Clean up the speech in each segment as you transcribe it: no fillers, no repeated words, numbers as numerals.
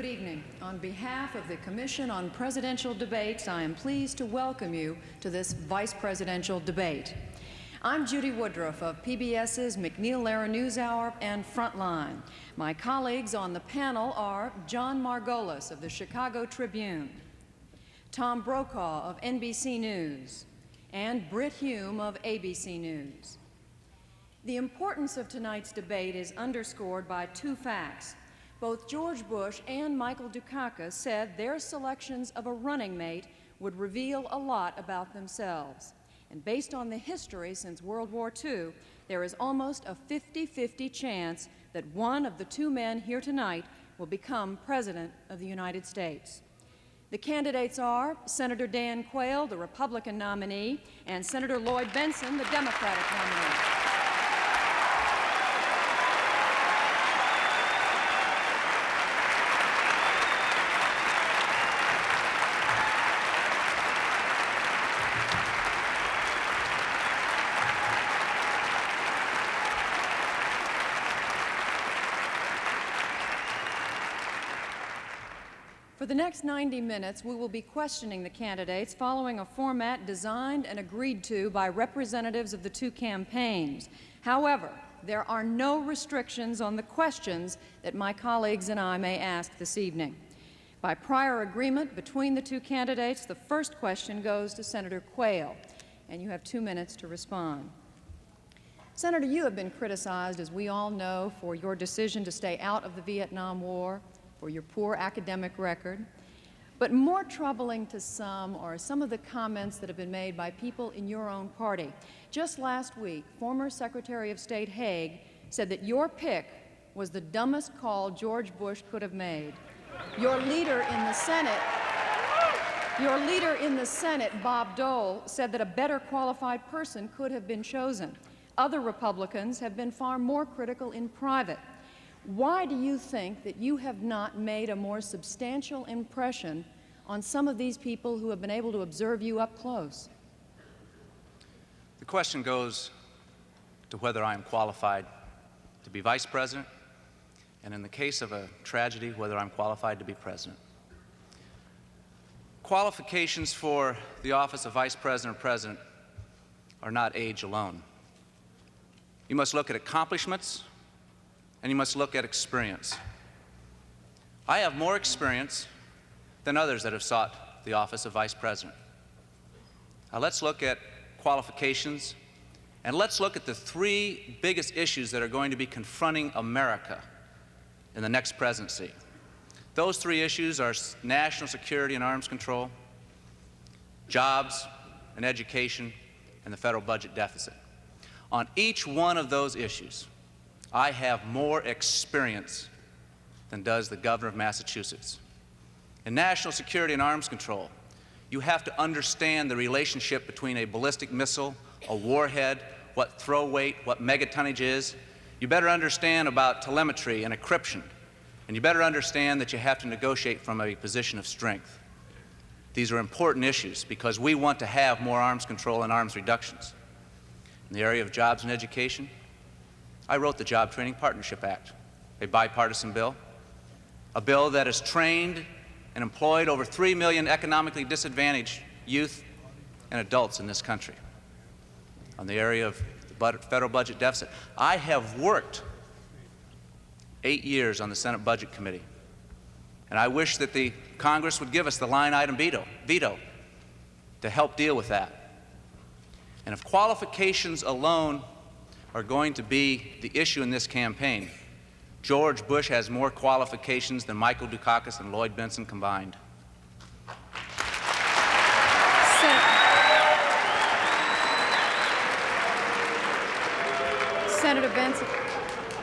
Good evening. On behalf of the Commission on Presidential Debates, I am pleased to welcome you to this vice presidential debate. I'm Judy Woodruff of PBS's McNeil-Lehrer NewsHour and Frontline. My colleagues on the panel are John Margolis of the Chicago Tribune, Tom Brokaw of NBC News, and Britt Hume of ABC News. The importance of tonight's debate is underscored by two facts. Both George Bush and Michael Dukakis said their selections of a running mate would reveal a lot about themselves. And based on the history since World War II, there is almost a 50-50 chance that one of the two men here tonight will become President of the United States. The candidates are Senator Dan Quayle, the Republican nominee, and Senator Lloyd Bentsen, the Democratic nominee. For the next 90 minutes, we will be questioning the candidates following a format designed and agreed to by representatives of the two campaigns. However, there are no restrictions on the questions that my colleagues and I may ask this evening. By prior agreement between the two candidates, the first question goes to Senator Quayle, and you have 2 minutes to respond. Senator, you have been criticized, as we all know, for your decision to stay out of the Vietnam War, for your poor academic record. But more troubling to some are some of the comments that have been made by people in your own party. Just last week, former Secretary of State Haig said that your pick was the dumbest call George Bush could have made. Your leader in the Senate, Bob Dole, said that a better qualified person could have been chosen. Other Republicans have been far more critical in private. Why do you think that you have not made a more substantial impression on some of these people who have been able to observe you up close? The question goes to whether I am qualified to be vice president, and in the case of a tragedy, whether I'm qualified to be president. Qualifications for the office of vice president or president are not age alone. You must look at accomplishments, and you must look at experience. I have more experience than others that have sought the office of vice president. Now let's look at qualifications, and let's look at the three biggest issues that are going to be confronting America in the next presidency. Those three issues are national security and arms control, jobs and education, and the federal budget deficit. On each one of those issues, I have more experience than does the governor of Massachusetts. In national security and arms control, you have to understand the relationship between a ballistic missile, a warhead, what throw weight, what megatonnage is. You better understand about telemetry and encryption, and you better understand that you have to negotiate from a position of strength. These are important issues because we want to have more arms control and arms reductions. In the area of jobs and education, I wrote the Job Training Partnership Act, a bipartisan bill, a bill that has trained and employed over 3 million economically disadvantaged youth and adults in this country. On the area of the federal budget deficit, I have worked 8 years on the Senate Budget Committee, and I wish that the Congress would give us the line item veto to help deal with that. And if qualifications alone are going to be the issue in this campaign, George Bush has more qualifications than Michael Dukakis and Lloyd Bentsen combined. Senator Bentsen,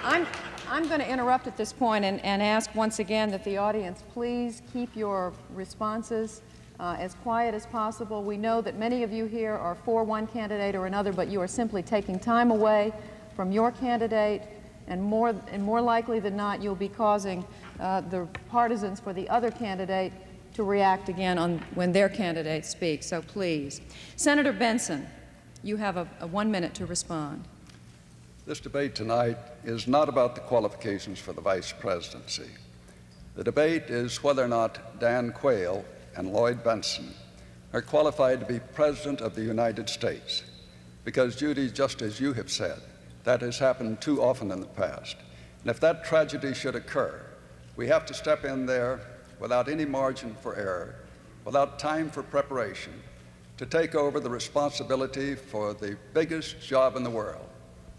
I'm going to interrupt at this point and ask once again that the audience please keep your responses as quiet as possible. We know that many of you here are for one candidate or another, but you are simply taking time away from your candidate, and more likely than not, you'll be causing the partisans for the other candidate to react again when their candidate speaks. So please. Senator Bentsen, you have a 1 minute to respond. This debate tonight is not about the qualifications for the vice presidency. The debate is whether or not Dan Quayle and Lloyd Bentsen are qualified to be President of the United States. Because, Judy, just as you have said, that has happened too often in the past. And if that tragedy should occur, we have to step in there without any margin for error, without time for preparation, to take over the responsibility for the biggest job in the world,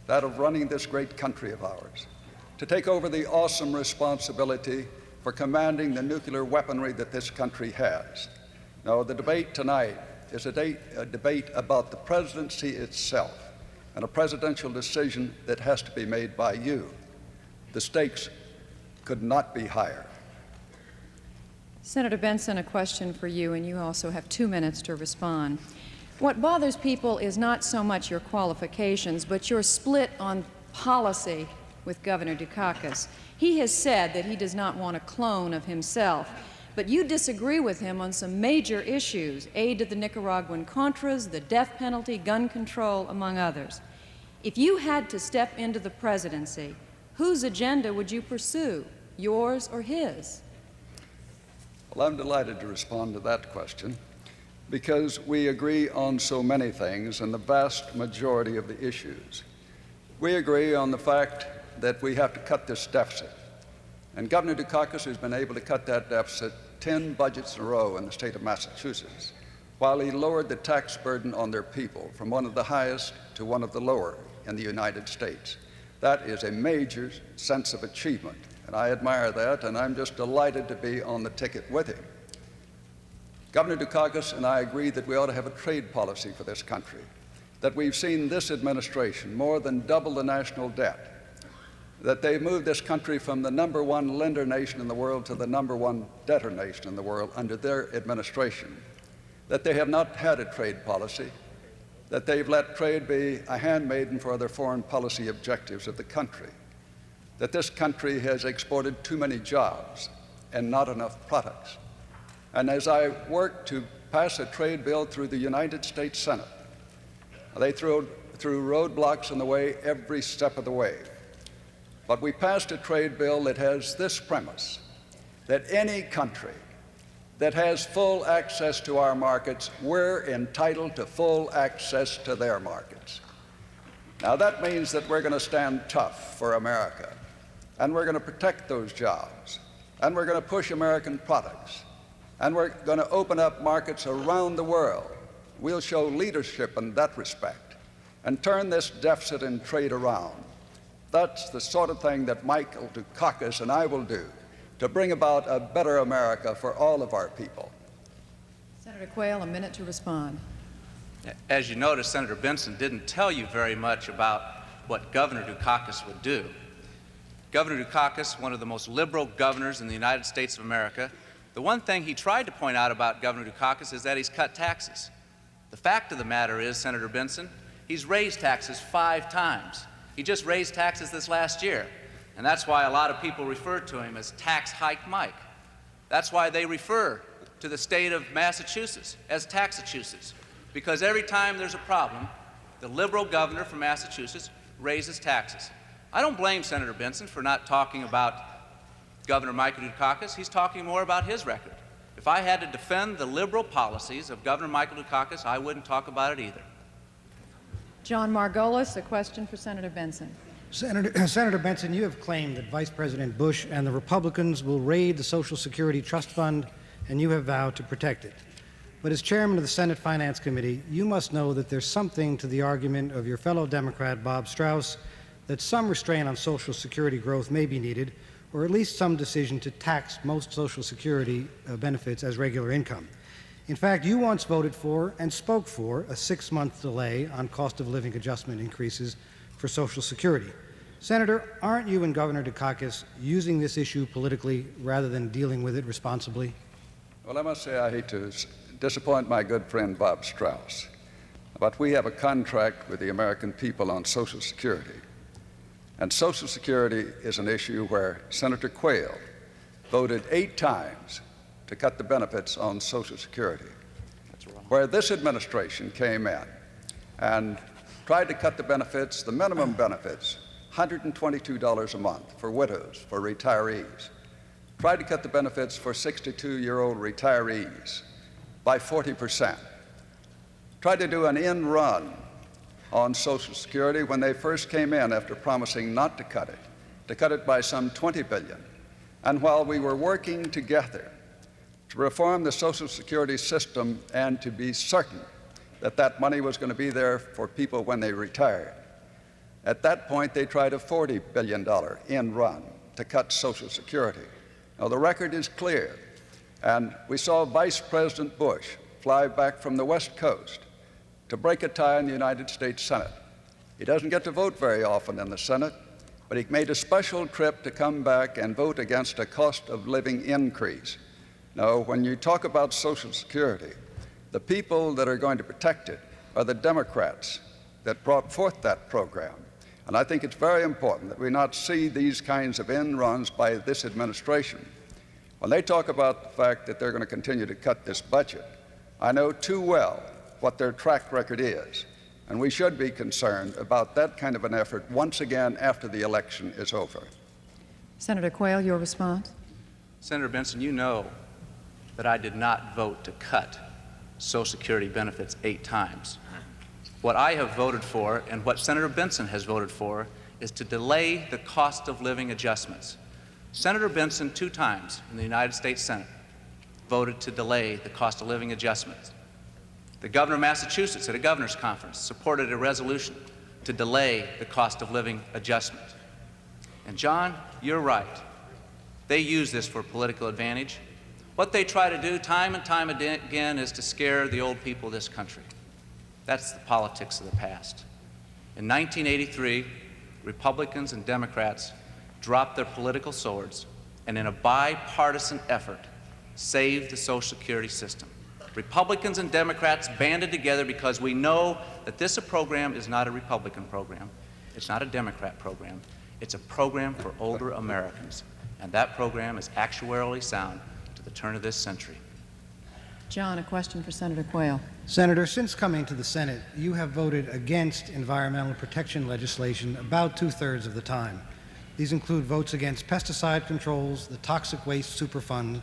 that of running this great country of ours, to take over the awesome responsibility for commanding the nuclear weaponry that this country has. No, the debate tonight is a debate about the presidency itself and a presidential decision that has to be made by you. The stakes could not be higher. Senator Bentsen, a question for you, and you also have 2 minutes to respond. What bothers people is not so much your qualifications, but your split on policy with Governor Dukakis. He has said that he does not want a clone of himself, but you disagree with him on some major issues: aid to the Nicaraguan Contras, the death penalty, gun control, among others. If you had to step into the presidency, whose agenda would you pursue, yours or his? Well, I'm delighted to respond to that question because we agree on so many things and the vast majority of the issues. We agree on the fact that we have to cut this deficit. And Governor Dukakis has been able to cut that deficit 10 budgets in a row in the state of Massachusetts, while he lowered the tax burden on their people from one of the highest to one of the lower in the United States. That is a major sense of achievement, and I admire that, and I'm just delighted to be on the ticket with him. Governor Dukakis and I agree that we ought to have a trade policy for this country, that we've seen this administration more than double the national debt, that they've moved this country from the #1 lender nation in the world to the #1 debtor nation in the world under their administration, that they have not had a trade policy, that they've let trade be a handmaiden for other foreign policy objectives of the country, that this country has exported too many jobs and not enough products. And as I worked to pass a trade bill through the United States Senate, they threw roadblocks in the way every step of the way. But we passed a trade bill that has this premise, that any country that has full access to our markets, we're entitled to full access to their markets. Now that means that we're going to stand tough for America, and we're going to protect those jobs, and we're going to push American products, and we're going to open up markets around the world. We'll show leadership in that respect and turn this deficit in trade around. That's the sort of thing that Michael Dukakis and I will do to bring about a better America for all of our people. Senator Quayle, a minute to respond. As you noticed, Senator Bentsen didn't tell you very much about what Governor Dukakis would do. Governor Dukakis, one of the most liberal governors in the United States of America, the one thing he tried to point out about Governor Dukakis is that he's cut taxes. The fact of the matter is, Senator Bentsen, he's raised taxes 5 times. He just raised taxes this last year, and that's why a lot of people refer to him as Tax Hike Mike. That's why they refer to the state of Massachusetts as Taxachusetts, because every time there's a problem, the liberal governor from Massachusetts raises taxes. I don't blame Senator Bentsen for not talking about Governor Michael Dukakis. He's talking more about his record. If I had to defend the liberal policies of Governor Michael Dukakis, I wouldn't talk about it either. John Margolis, a question for Senator Bentsen. Senator Bentsen, you have claimed that Vice President Bush and the Republicans will raid the Social Security Trust Fund, and you have vowed to protect it. But as chairman of the Senate Finance Committee, you must know that there's something to the argument of your fellow Democrat, Bob Strauss, that some restraint on Social Security growth may be needed, or at least some decision to tax most Social Security benefits as regular income. In fact, you once voted for and spoke for a 6-month delay on cost of living adjustment increases for Social Security. Senator, aren't you and Governor Dukakis using this issue politically rather than dealing with it responsibly? Well, I must say I hate to disappoint my good friend Bob Strauss, but we have a contract with the American people on Social Security. And Social Security is an issue where Senator Quayle voted 8 times to cut the benefits on Social Security, where this administration came in and tried to cut the benefits, the minimum benefits, $122 a month for widows, for retirees, tried to cut the benefits for 62-year-old retirees by 40%, tried to do an end run on Social Security when they first came in after promising not to cut it by some $20 billion. And while we were working together to reform the Social Security system and to be certain that that money was going to be there for people when they retired, at that point they tried a $40 billion end run to cut Social Security. Now the record is clear, and we saw Vice President Bush fly back from the West Coast to break a tie in the United States Senate. He doesn't get to vote very often in the Senate, but he made a special trip to come back and vote against a cost of living increase. Now, when you talk about Social Security, the people that are going to protect it are the Democrats that brought forth that program. And I think it's very important that we not see these kinds of end runs by this administration. When they talk about the fact that they're going to continue to cut this budget, I know too well what their track record is. And we should be concerned about that kind of an effort once again after the election is over. Senator Quayle, your response. Senator Bentsen, you know that I did not vote to cut Social Security benefits 8 times. What I have voted for, and what Senator Bentsen has voted for, is to delay the cost of living adjustments. Senator Bentsen 2 times in the United States Senate voted to delay the cost of living adjustments. The governor of Massachusetts at a governor's conference supported a resolution to delay the cost of living adjustment. And John, you're right. They use this for political advantage. What they try to do time and time again is to scare the old people of this country. That's the politics of the past. In 1983, Republicans and Democrats dropped their political swords and in a bipartisan effort saved the Social Security system. Republicans and Democrats banded together because we know that this program is not a Republican program. It's not a Democrat program. It's a program for older Americans. And that program is actuarially sound to the turn of this century. John, a question for Senator Quayle. Senator, since coming to the Senate, you have voted against environmental protection legislation about 2/3 of the time. These include votes against pesticide controls, the Toxic Waste Superfund,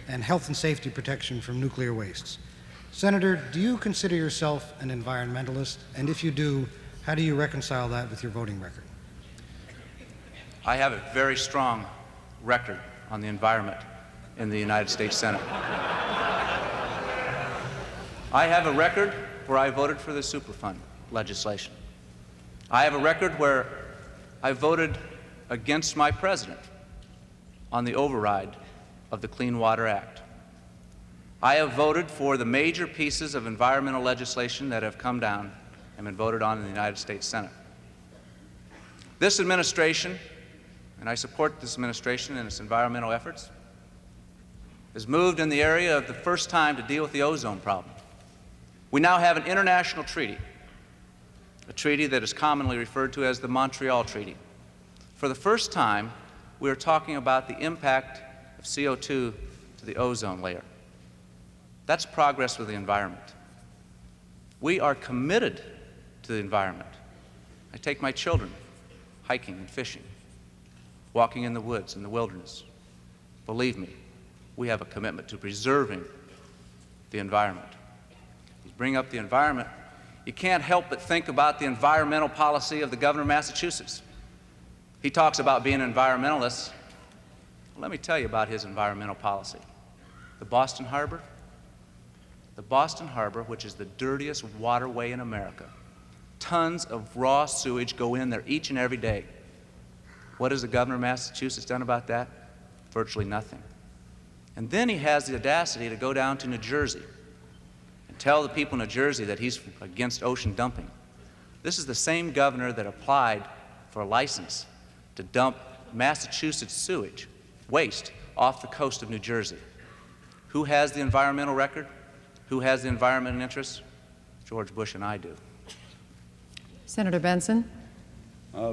and health and safety protection from nuclear wastes. Senator, do you consider yourself an environmentalist? And if you do, how do you reconcile that with your voting record? I have a very strong record on the environment in the United States Senate. I have a record where I voted for the Superfund legislation. I have a record where I voted against my president on the override of the Clean Water Act. I have voted for the major pieces of environmental legislation that have come down and been voted on in the United States Senate. This administration, and I support this administration in its environmental efforts, has moved in the area of the first time to deal with the ozone problem. We now have an international treaty, a treaty that is commonly referred to as the Montreal Treaty. For the first time, we are talking about the impact of CO2 to the ozone layer. That's progress with the environment. We are committed to the environment. I take my children hiking and fishing, walking in the woods and the wilderness. Believe me, we have a commitment to preserving the environment. You bring up the environment, you can't help but think about the environmental policy of the governor of Massachusetts. He talks about being an environmentalist. Let me tell you about his environmental policy. The Boston Harbor, which is the dirtiest waterway in America. Tons of raw sewage go in there each and every day. What has the governor of Massachusetts done about that? Virtually nothing. And then he has the audacity to go down to New Jersey and tell the people in New Jersey that he's against ocean dumping. This is the same governor that applied for a license to dump Massachusetts sewage waste off the coast of New Jersey. Who has the environmental record? Who has the environmental interests? George Bush and I do. Senator Bentsen.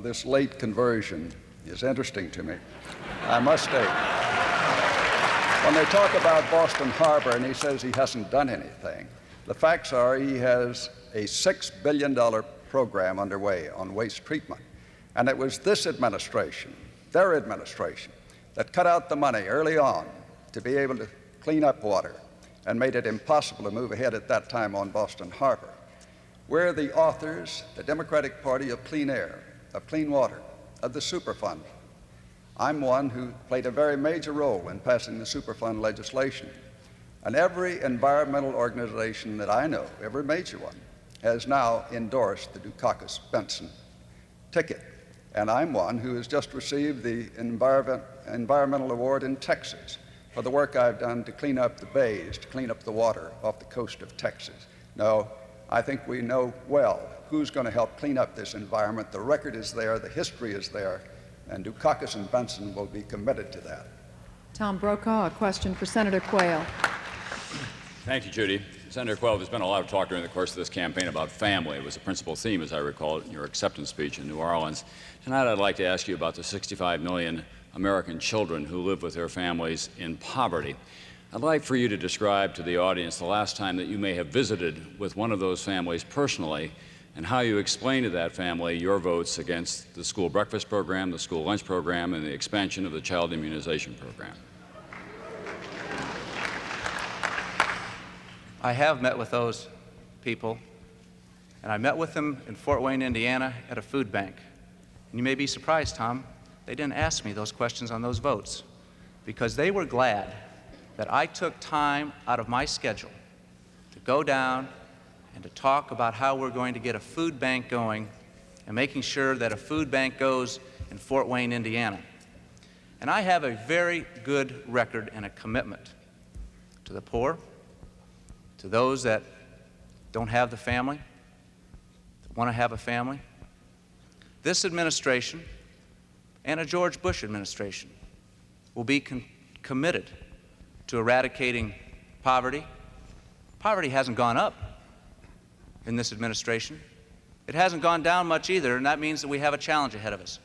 This late conversion is interesting to me, I must state. When they talk about Boston Harbor and he says he hasn't done anything, the facts are he has a $6 billion program underway on waste treatment. And it was this administration, their administration, that cut out the money early on to be able to clean up water and made it impossible to move ahead at that time on Boston Harbor. We're the authors, the Democratic Party, of clean air, of clean water, of the Superfund. I'm one who played a very major role in passing the Superfund legislation. And every environmental organization that I know, every major one, has now endorsed the Dukakis-Bentsen ticket. And I'm one who has just received the Environmental Award in Texas for the work I've done to clean up the bays, to clean up the water off the coast of Texas. No, I think we know well who's going to help clean up this environment. The record is there, the history is there, and Dukakis and Bentsen will be committed to that. Tom Brokaw, a question for Senator Quayle. Thank you, Judy. Senator Quayle, there's been a lot of talk during the course of this campaign about family. It was a principal theme, as I recall, in your acceptance speech in New Orleans. Tonight, I'd like to ask you about the 65 million American children who live with their families in poverty. I'd like for you to describe to the audience the last time that you may have visited with one of those families personally, and how you explain to that family your votes against the school breakfast program, the school lunch program, and the expansion of the child immunization program. I have met with those people, and I met with them in Fort Wayne, Indiana, at a food bank. And you may be surprised, Tom, they didn't ask me those questions on those votes, because they were glad that I took time out of my schedule to go down and to talk about how we're going to get a food bank going and making sure that a food bank goes in Fort Wayne, Indiana. And I have a very good record and a commitment to the poor, to those that don't have the family, that want to have a family. This administration and a George Bush administration will be committed to eradicating poverty. Poverty hasn't gone up in this administration. It hasn't gone down much either, and that means that we have a challenge ahead of us.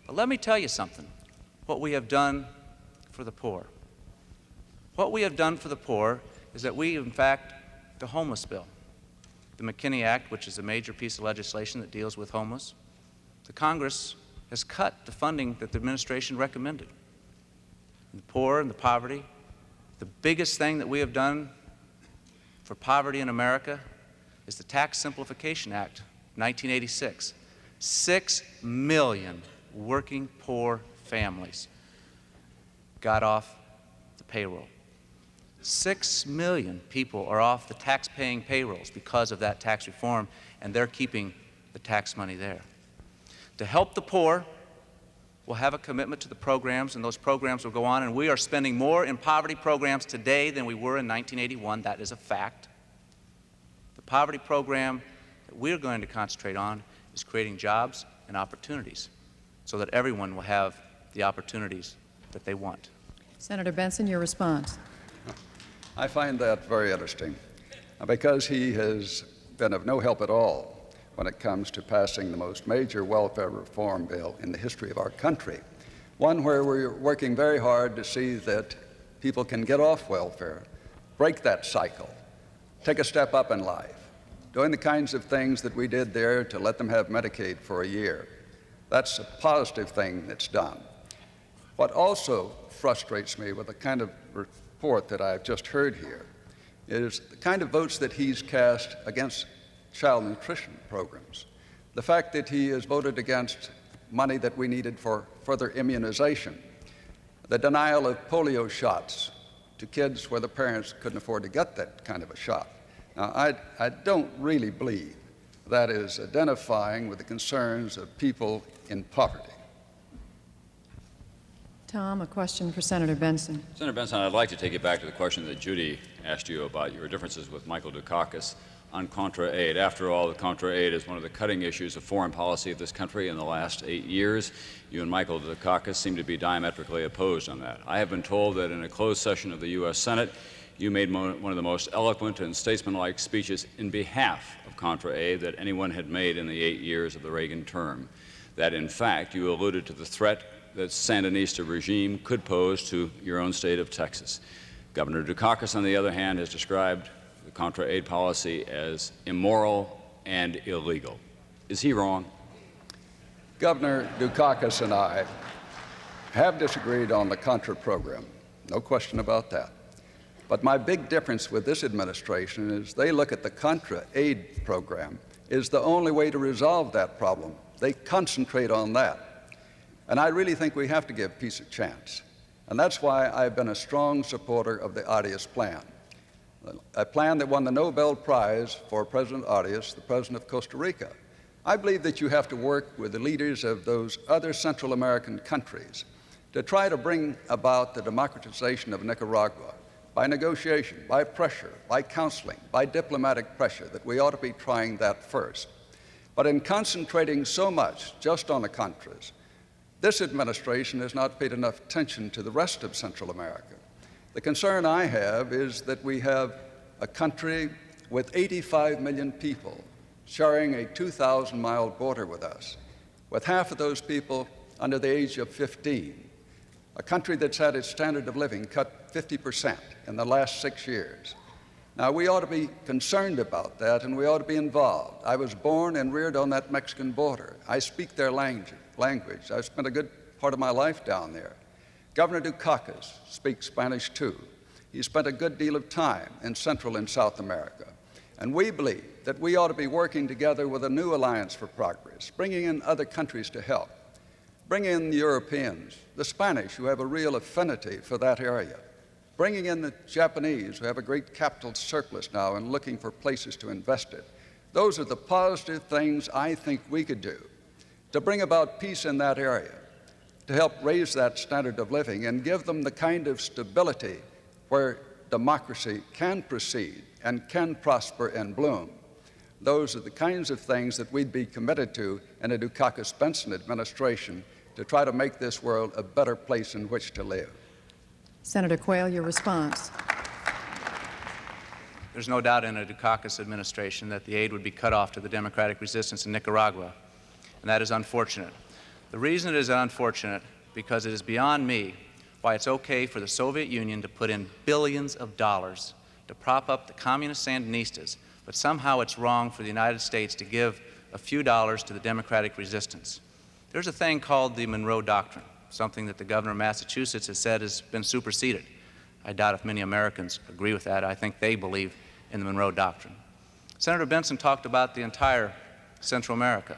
But let me tell you something, what we have done for the poor. What we have done for the poor is that we, in fact, the homeless bill, the McKinney Act, which is a major piece of legislation that deals with homeless, the Congress has cut the funding that the administration recommended. And the poor and the poverty, the biggest thing that we have done for poverty in America is the Tax Simplification Act, 1986. 6 million working poor families got off the payroll. 6 million people are off the tax-paying payrolls because of that tax reform, and they're keeping the tax money there. To help the poor, we'll have a commitment to the programs, and those programs will go on, and we are spending more in poverty programs today than we were in 1981. That is a fact. The poverty program that we're going to concentrate on is creating jobs and opportunities so that everyone will have the opportunities that they want. Senator Bentsen, your response. I find that very interesting because he has been of no help at all when it comes to passing the most major welfare reform bill in the history of our country, one where we're working very hard to see that people can get off welfare, break that cycle, take a step up in life, doing the kinds of things that we did there to let them have Medicaid for a year. That's a positive thing that's done. What also frustrates me with the kind of report that I've just heard here is the kind of votes that he's cast against child nutrition programs. The fact that he has voted against money that we needed for further immunization, the denial of polio shots to kids where the parents couldn't afford to get that kind of a shot. Now, I don't really believe that is identifying with the concerns of people in poverty. Tom, a question for Senator Bentsen. Senator Bentsen, I'd like to take you back to the question that Judy asked you about your differences with Michael Dukakis on contra aid. After all, the contra aid is one of the cutting issues of foreign policy of this country in the last 8 years. You and Michael Dukakis seem to be diametrically opposed on that. I have been told that in a closed session of the U.S. Senate, you made one of the most eloquent and statesmanlike speeches in behalf of contra aid that anyone had made in the 8 years of the Reagan term. That, in fact, you alluded to the threat that Sandinista regime could pose to your own state of Texas. Governor Dukakis, on the other hand, has described the contra aid policy as immoral and illegal. Is he wrong? Governor Dukakis and I have disagreed on the Contra program, no question about that. But my big difference with this administration is they look at the Contra aid program as the only way to resolve that problem. They concentrate on that. And I really think we have to give peace a chance. And that's why I've been a strong supporter of the Arias plan, a plan that won the Nobel Prize for President Arias, the president of Costa Rica. I believe that you have to work with the leaders of those other Central American countries to try to bring about the democratization of Nicaragua by negotiation, by pressure, by counseling, by diplomatic pressure, that we ought to be trying that first. But in concentrating so much just on the Contras, this administration has not paid enough attention to the rest of Central America. The concern I have is that we have a country with 85 million people sharing a 2,000-mile border with us, with half of those people under the age of 15, a country that's had its standard of living cut 50% in the last 6 years. Now, we ought to be concerned about that, and we ought to be involved. I was born and reared on that Mexican border. I speak their language. I've spent a good part of my life down there. Governor Dukakis speaks Spanish too. He spent a good deal of time in Central and South America. And we believe that we ought to be working together with a new alliance for progress, bringing in other countries to help. Bring in the Europeans, the Spanish, who have a real affinity for that area. Bringing in the Japanese, who have a great capital surplus now and looking for places to invest it. Those are the positive things I think we could do to bring about peace in that area, to help raise that standard of living and give them the kind of stability where democracy can proceed and can prosper and bloom. Those are the kinds of things that we'd be committed to in a Dukakis-Bentsen administration to try to make this world a better place in which to live. Senator Quayle, your response. There's no doubt in a Dukakis administration that the aid would be cut off to the democratic resistance in Nicaragua, and that is unfortunate. The reason it is unfortunate because it is beyond me why it's okay for the Soviet Union to put in billions of dollars to prop up the communist Sandinistas, but somehow it's wrong for the United States to give a few dollars to the democratic resistance. There's a thing called the Monroe Doctrine, something that the governor of Massachusetts has said has been superseded. I doubt if many Americans agree with that. I think they believe in the Monroe Doctrine. Senator Bentsen talked about the entire Central America.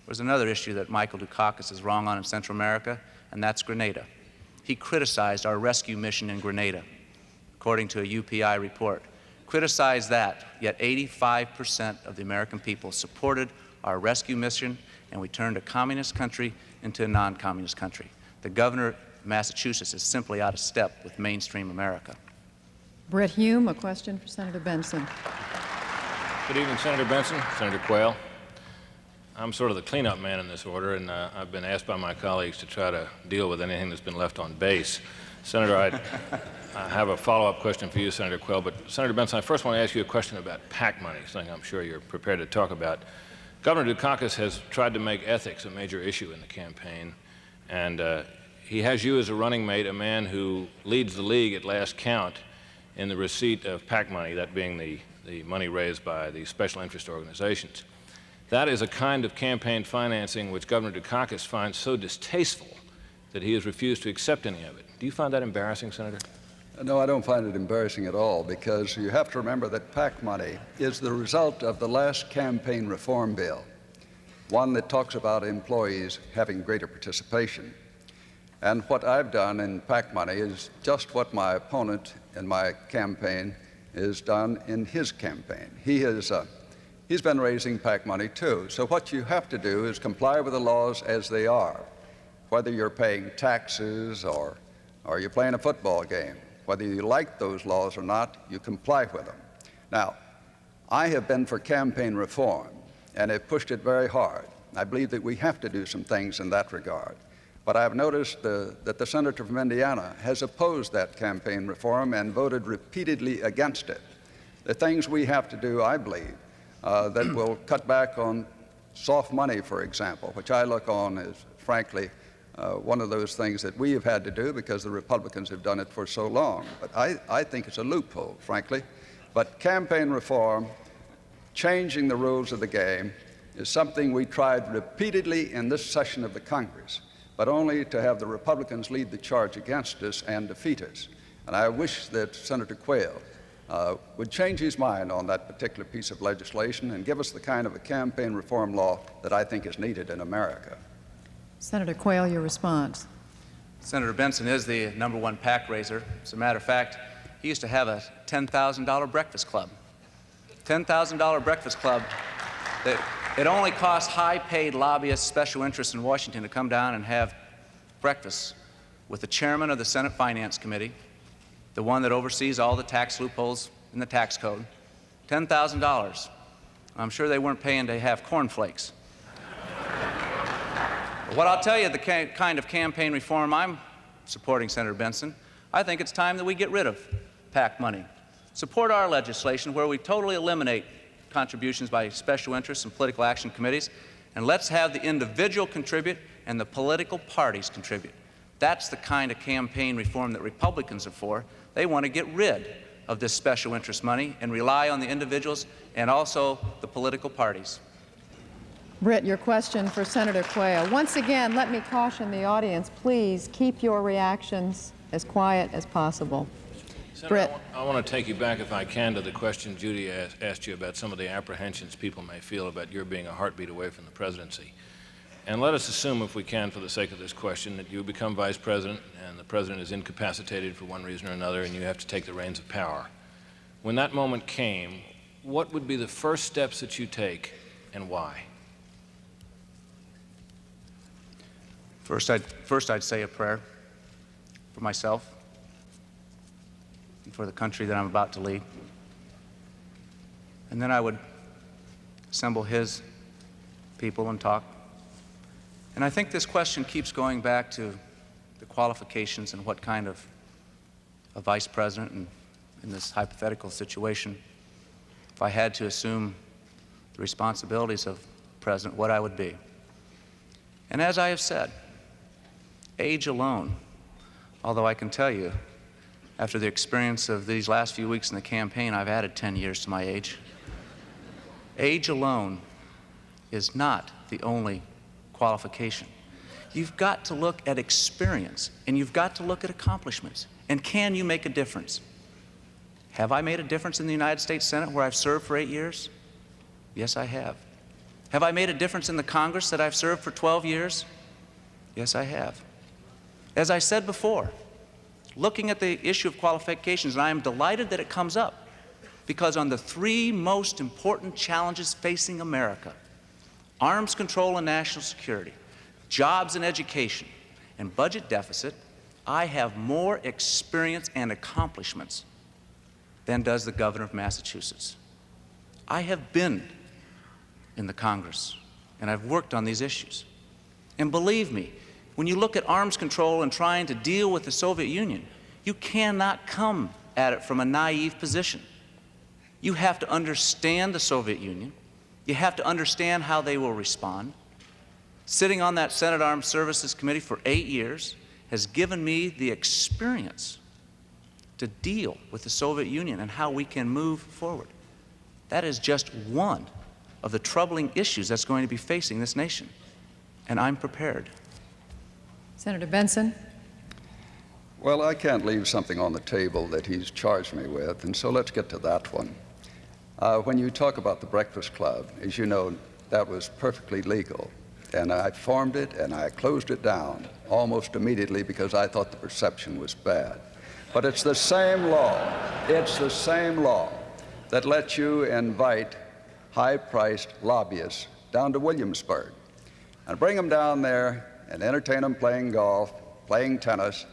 There's another issue that Michael Dukakis is wrong on in Central America, and that's Grenada. He criticized our rescue mission in Grenada, according to a UPI report. Criticized that, yet 85% of the American people supported our rescue mission, and we turned a communist country into a non-communist country. The governor of Massachusetts is simply out of step with mainstream America. Brett Hume, a question for Senator Bentsen. Good evening, Senator Bentsen, Senator Quayle. I'm sort of the cleanup man in this order, and I've been asked by my colleagues to try to deal with anything that's been left on base. Senator, I have a follow-up question for you, Senator Quayle, but Senator Bentsen, I first want to ask you a question about PAC money, something I'm sure you're prepared to talk about. Governor Dukakis has tried to make ethics a major issue in the campaign, and he has you as a running mate, a man who leads the league at last count in the receipt of PAC money, that being the money raised by the special interest organizations. That is a kind of campaign financing which Governor Dukakis finds so distasteful that he has refused to accept any of it. Do you find that embarrassing, Senator? No, I don't find it embarrassing at all, because you have to remember that PAC money is the result of the last campaign reform bill, one that talks about employees having greater participation. And what I've done in PAC money is just what my opponent in my campaign has done in his campaign. He's been raising PAC money too. So what you have to do is comply with the laws as they are, whether you're paying taxes or you're playing a football game. Whether you like those laws or not, you comply with them. Now, I have been for campaign reform and have pushed it very hard. I believe that we have to do some things in that regard. But I've noticed that the senator from Indiana has opposed that campaign reform and voted repeatedly against it. The things we have to do, I believe, that will cut back on soft money, for example, which I look on as, frankly, one of those things that we have had to do because the Republicans have done it for so long. But I think it's a loophole, frankly. But campaign reform, changing the rules of the game, is something we tried repeatedly in this session of the Congress. but only to have the Republicans lead the charge against us and defeat us. And I wish that Senator Quayle would change his mind on that particular piece of legislation and give us the kind of a campaign reform law that I think is needed in America. Senator Quayle, your response. Senator Bentsen is the #1 PAC raiser. As a matter of fact, he used to have a $10,000 breakfast club. $10,000 breakfast club that it only costs high-paid lobbyists, special interests in Washington to come down and have breakfast with the chairman of the Senate Finance Committee, the one that oversees all the tax loopholes in the tax code. $10,000. I'm sure they weren't paying to have cornflakes. But what I'll tell you, the kind of campaign reform I'm supporting, Senator Bentsen, I think it's time that we get rid of PAC money. Support our legislation where we totally eliminate contributions by special interests and political action committees, and let's have the individual contribute and the political parties contribute. That's the kind of campaign reform that Republicans are for. They want to get rid of this special interest money and rely on the individuals and also the political parties. Britt, your question for Senator Quayle. Once again, let me caution the audience, please keep your reactions as quiet as possible. Senator, Britt. I want to take you back, if I can, to the question Judy asked you about some of the apprehensions people may feel about your being a heartbeat away from the presidency. And let us assume, if we can, for the sake of this question, that you become vice president and the president is incapacitated for one reason or another and you have to take the reins of power. When that moment came, what would be the first steps that you take and why? First, I'd say a prayer for myself and for the country that I'm about to lead. And then I would assemble his people and talk. And I think this question keeps going back to the qualifications and what kind of a vice president, and in this hypothetical situation, if I had to assume the responsibilities of president, what I would be. And as I have said, age alone, although I can tell you, after the experience of these last few weeks in the campaign, I've added 10 years to my age. Age alone is not the only qualification. You've got to look at experience, and you've got to look at accomplishments. And can you make a difference? Have I made a difference in the United States Senate where I've served for 8 years? Yes, I have. Have I made a difference in the Congress that I've served for 12 years? Yes, I have. As I said before, looking at the issue of qualifications, and I am delighted that it comes up, because on the three most important challenges facing America, arms control and national security, jobs and education, and budget deficit, I have more experience and accomplishments than does the governor of Massachusetts. I have been in the Congress, and I've worked on these issues. And believe me, when you look at arms control and trying to deal with the Soviet Union, you cannot come at it from a naive position. You have to understand the Soviet Union. You have to understand how they will respond. Sitting on that Senate Armed Services Committee for 8 years has given me the experience to deal with the Soviet Union and how we can move forward. That is just one of the troubling issues that's going to be facing this nation, and I'm prepared. Senator Bentsen. Well, I can't leave something on the table that he's charged me with, and so let's get to that one. When you talk about the Breakfast Club, as you know, that was perfectly legal. And I formed it and I closed it down almost immediately because I thought the perception was bad. But it's the same law that lets you invite high-priced lobbyists down to Williamsburg and bring them down there and entertain them playing golf, playing tennis,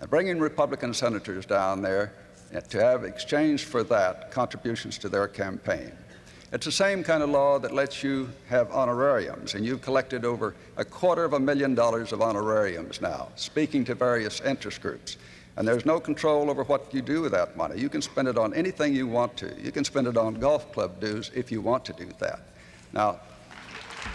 and bringing Republican senators down there to have exchanged for that contributions to their campaign. It's the same kind of law that lets you have honorariums, and you've collected over $250,000 of honorariums now, speaking to various interest groups. And there's no control over what you do with that money. You can spend it on anything you want to. You can spend it on golf club dues if you want to do that. Now,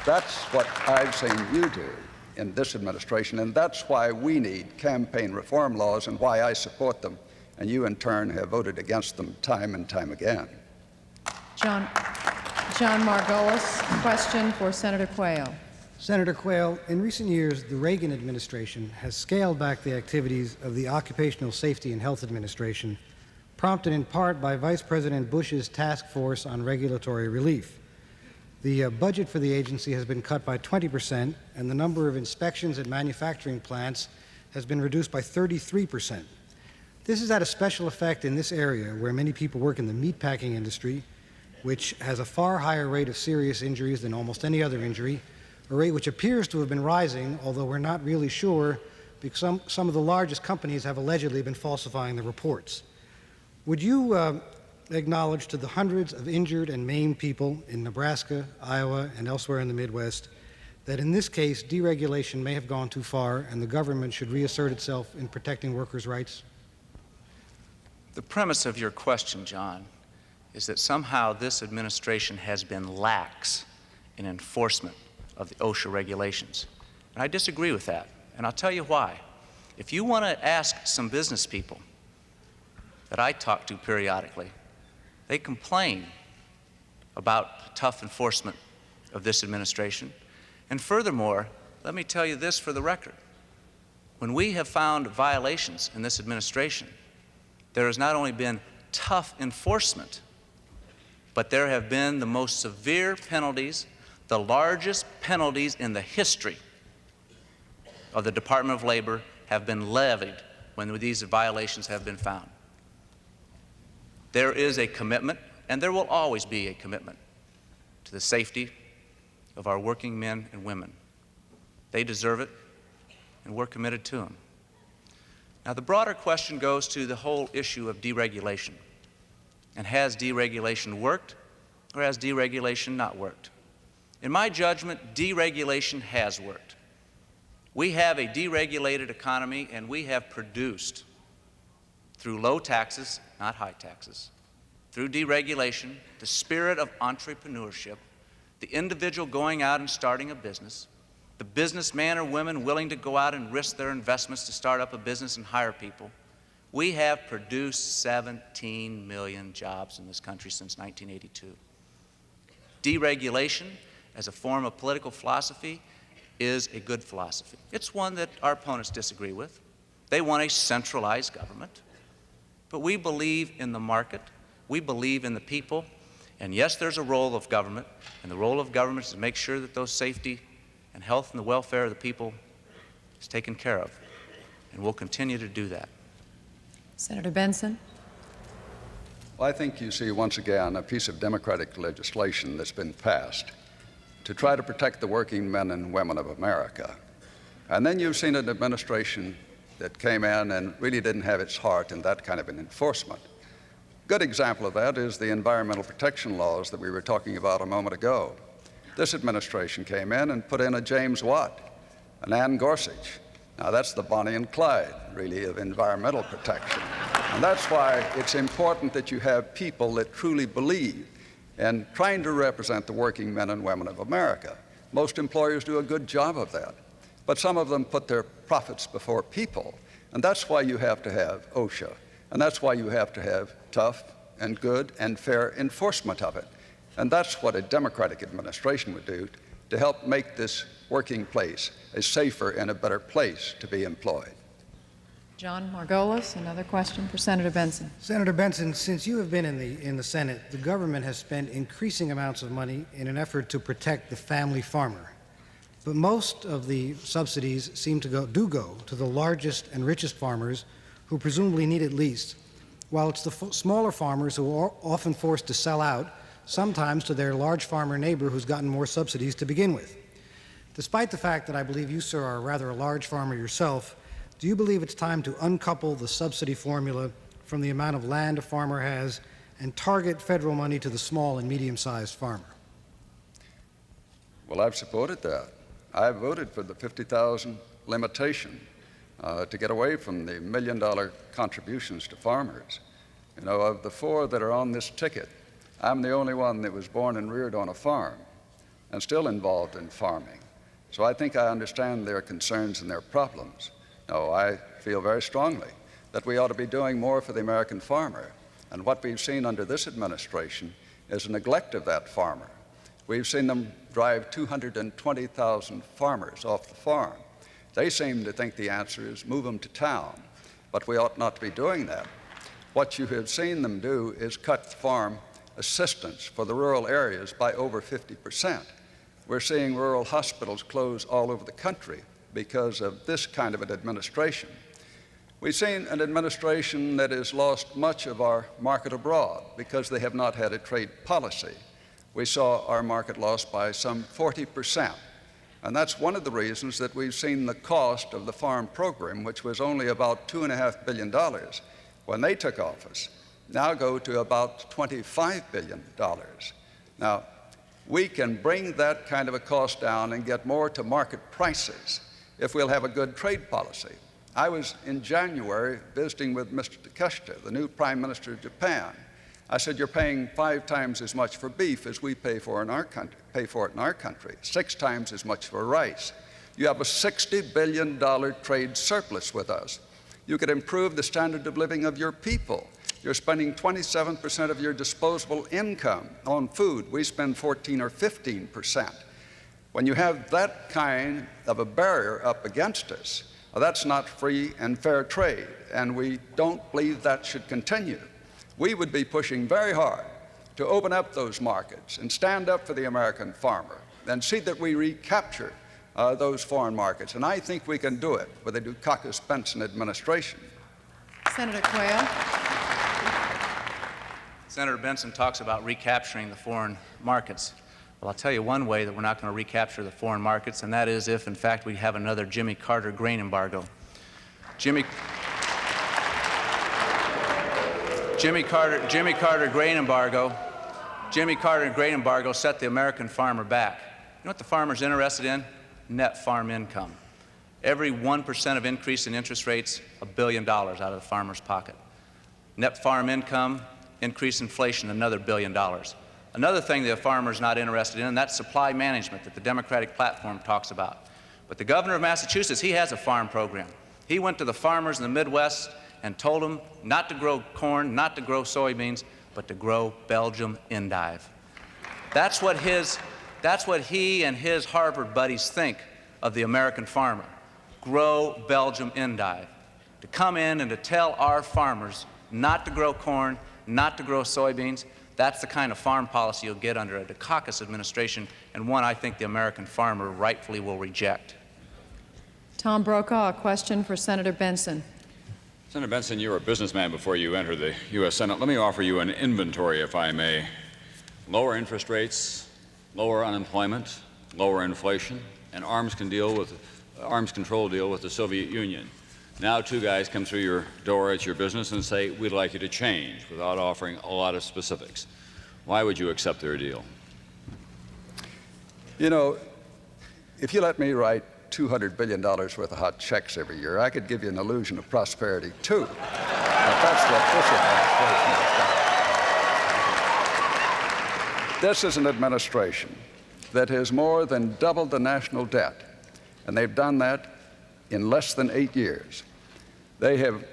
that's what I've seen you do in this administration, and that's why we need campaign reform laws and why I support them, and you in turn have voted against them time and time again. John Margolis, question for Senator Quayle. Senator Quayle, in recent years, the Reagan administration has scaled back the activities of the Occupational Safety and Health Administration, prompted in part by Vice President Bush's task force on regulatory relief. The budget for the agency has been cut by 20%, and the number of inspections at manufacturing plants has been reduced by 33%. This has had a special effect in this area where many people work in the meatpacking industry, which has a far higher rate of serious injuries than almost any other injury, a rate which appears to have been rising, although we're not really sure because some of the largest companies have allegedly been falsifying the reports. Would you acknowledge to the hundreds of injured and maimed people in Nebraska, Iowa, and elsewhere in the Midwest that in this case deregulation may have gone too far and the government should reassert itself in protecting workers' rights? The premise of your question, John, is that somehow this administration has been lax in enforcement of the OSHA regulations. And I disagree with that, and I'll tell you why. If you want to ask some business people that I talk to periodically, they complain about tough enforcement of this administration. And furthermore, let me tell you this for the record. When we have found violations in this administration, there has not only been tough enforcement, but there have been the most severe penalties, the largest penalties in the history of the Department of Labor have been levied when these violations have been found. There is a commitment, and there will always be a commitment, to the safety of our working men and women. They deserve it, and we're committed to them. Now, the broader question goes to the whole issue of deregulation. And has deregulation worked, or has deregulation not worked? In my judgment, deregulation has worked. We have a deregulated economy, and we have produced, through low taxes, not high taxes, through deregulation, the spirit of entrepreneurship, the individual going out and starting a business, the businessman or women willing to go out and risk their investments to start up a business and hire people. We have produced 17 million jobs in this country since 1982. Deregulation as a form of political philosophy is a good philosophy. It's one that our opponents disagree with. They want a centralized government. But we believe in the market. We believe in the people. And yes, there's a role of government, and the role of government is to make sure that those safety and health and the welfare of the people is taken care of. And we'll continue to do that. Senator Bentsen. Well, I think you see once again a piece of democratic legislation that's been passed to try to protect the working men and women of America. And then you've seen an administration that came in and really didn't have its heart in that kind of an enforcement. Good example of that is the environmental protection laws that we were talking about a moment ago. This administration came in and put in a James Watt, an Ann Gorsuch. Now that's the Bonnie and Clyde, really, of environmental protection. And that's why it's important that you have people that truly believe in trying to represent the working men and women of America. Most employers do a good job of that, but some of them put their profits before people. And that's why you have to have OSHA, and that's why you have to have tough and good and fair enforcement of it. And that's what a Democratic administration would do to help make this working place a safer and a better place to be employed. John Margolis, another question for Senator Bentsen. Senator Bentsen, since you have been in the Senate, the government has spent increasing amounts of money in an effort to protect the family farmer. But most of the subsidies seem to go to the largest and richest farmers who presumably need it least, while it's the smaller farmers who are often forced to sell out, sometimes to their large farmer neighbor who's gotten more subsidies to begin with. Despite the fact that I believe you, sir, are rather a large farmer yourself, do you believe it's time to uncouple the subsidy formula from the amount of land a farmer has and target federal money to the small and medium-sized farmer? Well, I've supported that. I voted for the 50,000 limitation to get away from the $1 million contributions to farmers. You know, of the four that are on this ticket, I'm the only one that was born and reared on a farm and still involved in farming. So I think I understand their concerns and their problems. No, I feel very strongly that we ought to be doing more for the American farmer. And what we've seen under this administration is a neglect of that farmer. We've seen them drive 220,000 farmers off the farm. They seem to think the answer is move them to town, but we ought not to be doing that. What you have seen them do is cut farm assistance for the rural areas by over 50%. We're seeing rural hospitals close all over the country because of this kind of an administration. We've seen an administration that has lost much of our market abroad because they have not had a trade policy. We saw our market lost by some 40%. And that's one of the reasons that we've seen the cost of the farm program, which was only about $2.5 billion when they took office, now go to about $25 billion. Now, we can bring that kind of a cost down and get more to market prices if we'll have a good trade policy. I was in January visiting with Mr. Takeshita, the new Prime Minister of Japan. I said, you're paying 5 times as much for beef as we pay for it in our country, 6 times as much for rice. You have a $60 billion trade surplus with us. You could improve the standard of living of your people. You're spending 27% of your disposable income on food. We spend 14 or 15%. When you have that kind of a barrier up against us, that's not free and fair trade, and we don't believe that should continue. We would be pushing very hard to open up those markets and stand up for the American farmer and see that we recapture those foreign markets. And I think we can do it with the Dukakis-Bentsen administration. Senator Quayle. Senator Bentsen talks about recapturing the foreign markets. Well, I'll tell you one way that we're not going to recapture the foreign markets, and that is if, in fact, we have another Jimmy Carter grain embargo. Jimmy Carter grain embargo set the American farmer back. You know what the farmer's interested in? Net farm income. Every 1% of increase in interest rates, $1 billion out of the farmer's pocket. Net farm income, increase inflation, another $1 billion. Another thing the farmer's not interested in, and that's supply management that the Democratic platform talks about. But the governor of Massachusetts, he has a farm program. He went to the farmers in the Midwest and told them not to grow corn, not to grow soybeans, but to grow Belgium endive. That's what he and his Harvard buddies think of the American farmer. Grow Belgium endive. To come in and to tell our farmers not to grow corn, not to grow soybeans, that's the kind of farm policy you'll get under a Dukakis administration, and one I think the American farmer rightfully will reject. Tom Brokaw, a question for Senator Bentsen. Senator Bentsen, you were a businessman before you entered the U.S. Senate. Let me offer you an inventory, if I may. Lower interest rates, lower unemployment, lower inflation, and arms control deal with the Soviet Union. Now 2 guys come through your door at your business and say, we'd like you to change, without offering a lot of specifics. Why would you accept their deal? You know, if you let me write $200 billion worth of hot checks every year, I could give you an illusion of prosperity, too. But that's what this administration has done. This is an administration that has more than doubled the national debt, and they've done that in less than 8 years. They have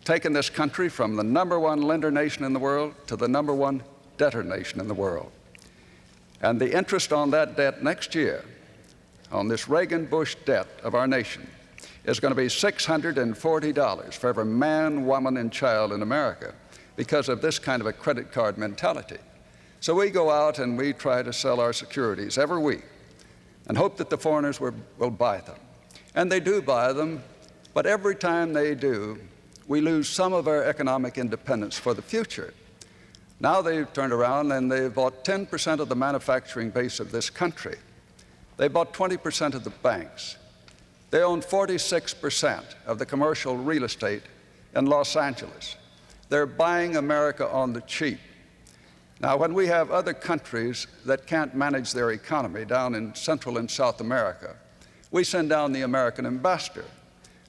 taken this country from the #1 lender nation in the world to the #1 debtor nation in the world. And the interest on that debt next year, on this Reagan-Bush debt of our nation, is going to be $640 for every man, woman, and child in America because of this kind of a credit card mentality. So we go out and we try to sell our securities every week and hope that the foreigners will buy them. And they do buy them, but every time they do, we lose some of our economic independence for the future. Now they've turned around and they've bought 10% of the manufacturing base of this country. They bought 20% of the banks. They own 46% of the commercial real estate in Los Angeles. They're buying America on the cheap. Now, when we have other countries that can't manage their economy down in Central and South America, we send down the American ambassador.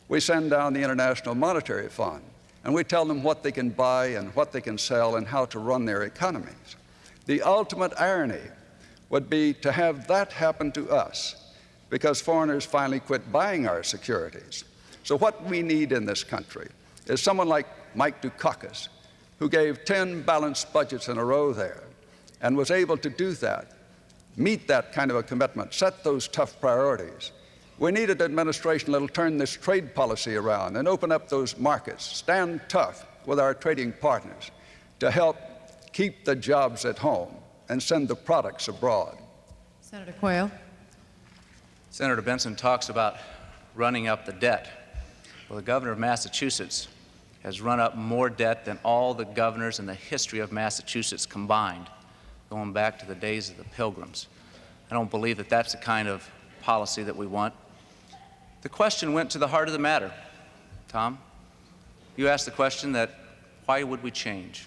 We send down the International Monetary Fund, and we tell them what they can buy and what they can sell and how to run their economies. The ultimate irony would be to have that happen to us because foreigners finally quit buying our securities. So what we need in this country is someone like Mike Dukakis, who gave 10 balanced budgets in a row there and was able to do that meet that kind of a commitment, set those tough priorities. We need an administration that will turn this trade policy around and open up those markets, stand tough with our trading partners to help keep the jobs at home and send the products abroad. Senator Quayle. Senator Bentsen talks about running up the debt. Well, the governor of Massachusetts has run up more debt than all the governors in the history of Massachusetts combined, going back to the days of the Pilgrims. I don't believe that that's the kind of policy that we want. The question went to the heart of the matter. Tom, you asked the question that why would we change?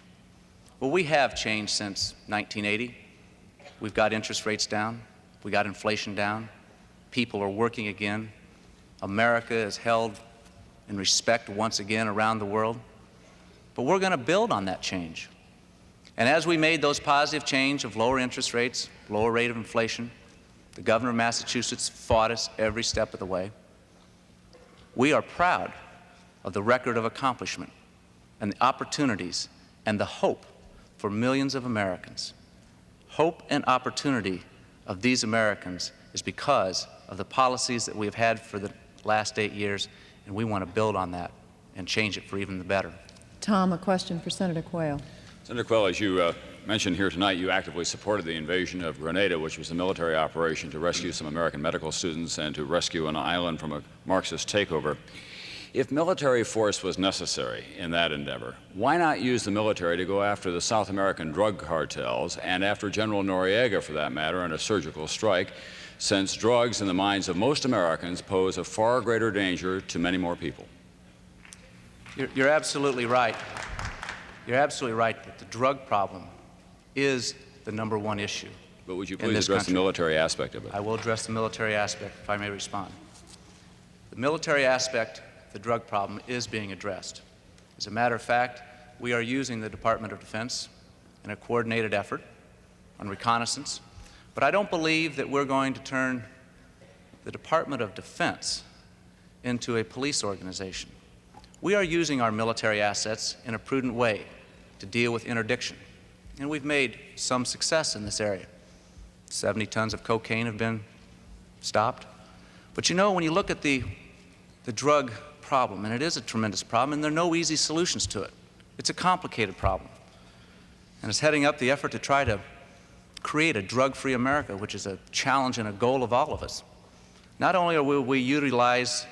Well, we have changed since 1980. We've got interest rates down. We got inflation down. People are working again. America is held in respect once again around the world. But we're going to build on that change. And as we made those positive change of lower interest rates, lower rate of inflation, the governor of Massachusetts fought us every step of the way. We are proud of the record of accomplishment and the opportunities and the hope for millions of Americans. Hope and opportunity of these Americans is because of the policies that we have had for the last 8 years, and we want to build on that and change it for even the better. Tom, a question for Senator Quayle. Senator Quayle, as you mentioned here tonight, you actively supported the invasion of Grenada, which was a military operation to rescue some American medical students and to rescue an island from a Marxist takeover. If military force was necessary in that endeavor, why not use the military to go after the South American drug cartels and after General Noriega, for that matter, in a surgical strike, since drugs in the minds of most Americans pose a far greater danger to many more people? You're absolutely right. You're absolutely right that the drug problem is the #1 issue. But would you please address the military aspect of it? I will address the military aspect, if I may respond. The military aspect of the drug problem is being addressed. As a matter of fact, we are using the Department of Defense in a coordinated effort on reconnaissance. But I don't believe that we're going to turn the Department of Defense into a police organization. We are using our military assets in a prudent way to deal with interdiction. And we've made some success in this area. 70 tons of cocaine have been stopped. But you know, when you look at the drug problem, and it is a tremendous problem, and there are no easy solutions to it. It's a complicated problem. And it's heading up the effort to try to create a drug-free America, which is a challenge and a goal of all of us. Not only will we utilize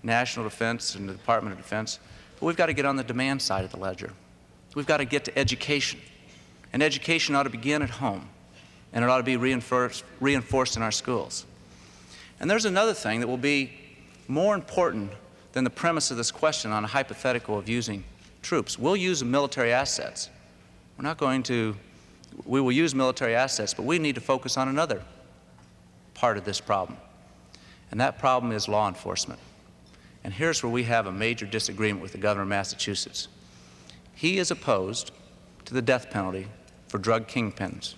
national defense and the Department of Defense, but we've got to get on the demand side of the ledger. We've got to get to education. And education ought to begin at home, and it ought to be reinforced in our schools. And there's another thing that will be more important than the premise of this question on a hypothetical of using troops. We'll use military assets. We will use military assets, but we need to focus on another part of this problem. And that problem is law enforcement. And here's where we have a major disagreement with the governor of Massachusetts. He is opposed to the death penalty for drug kingpins.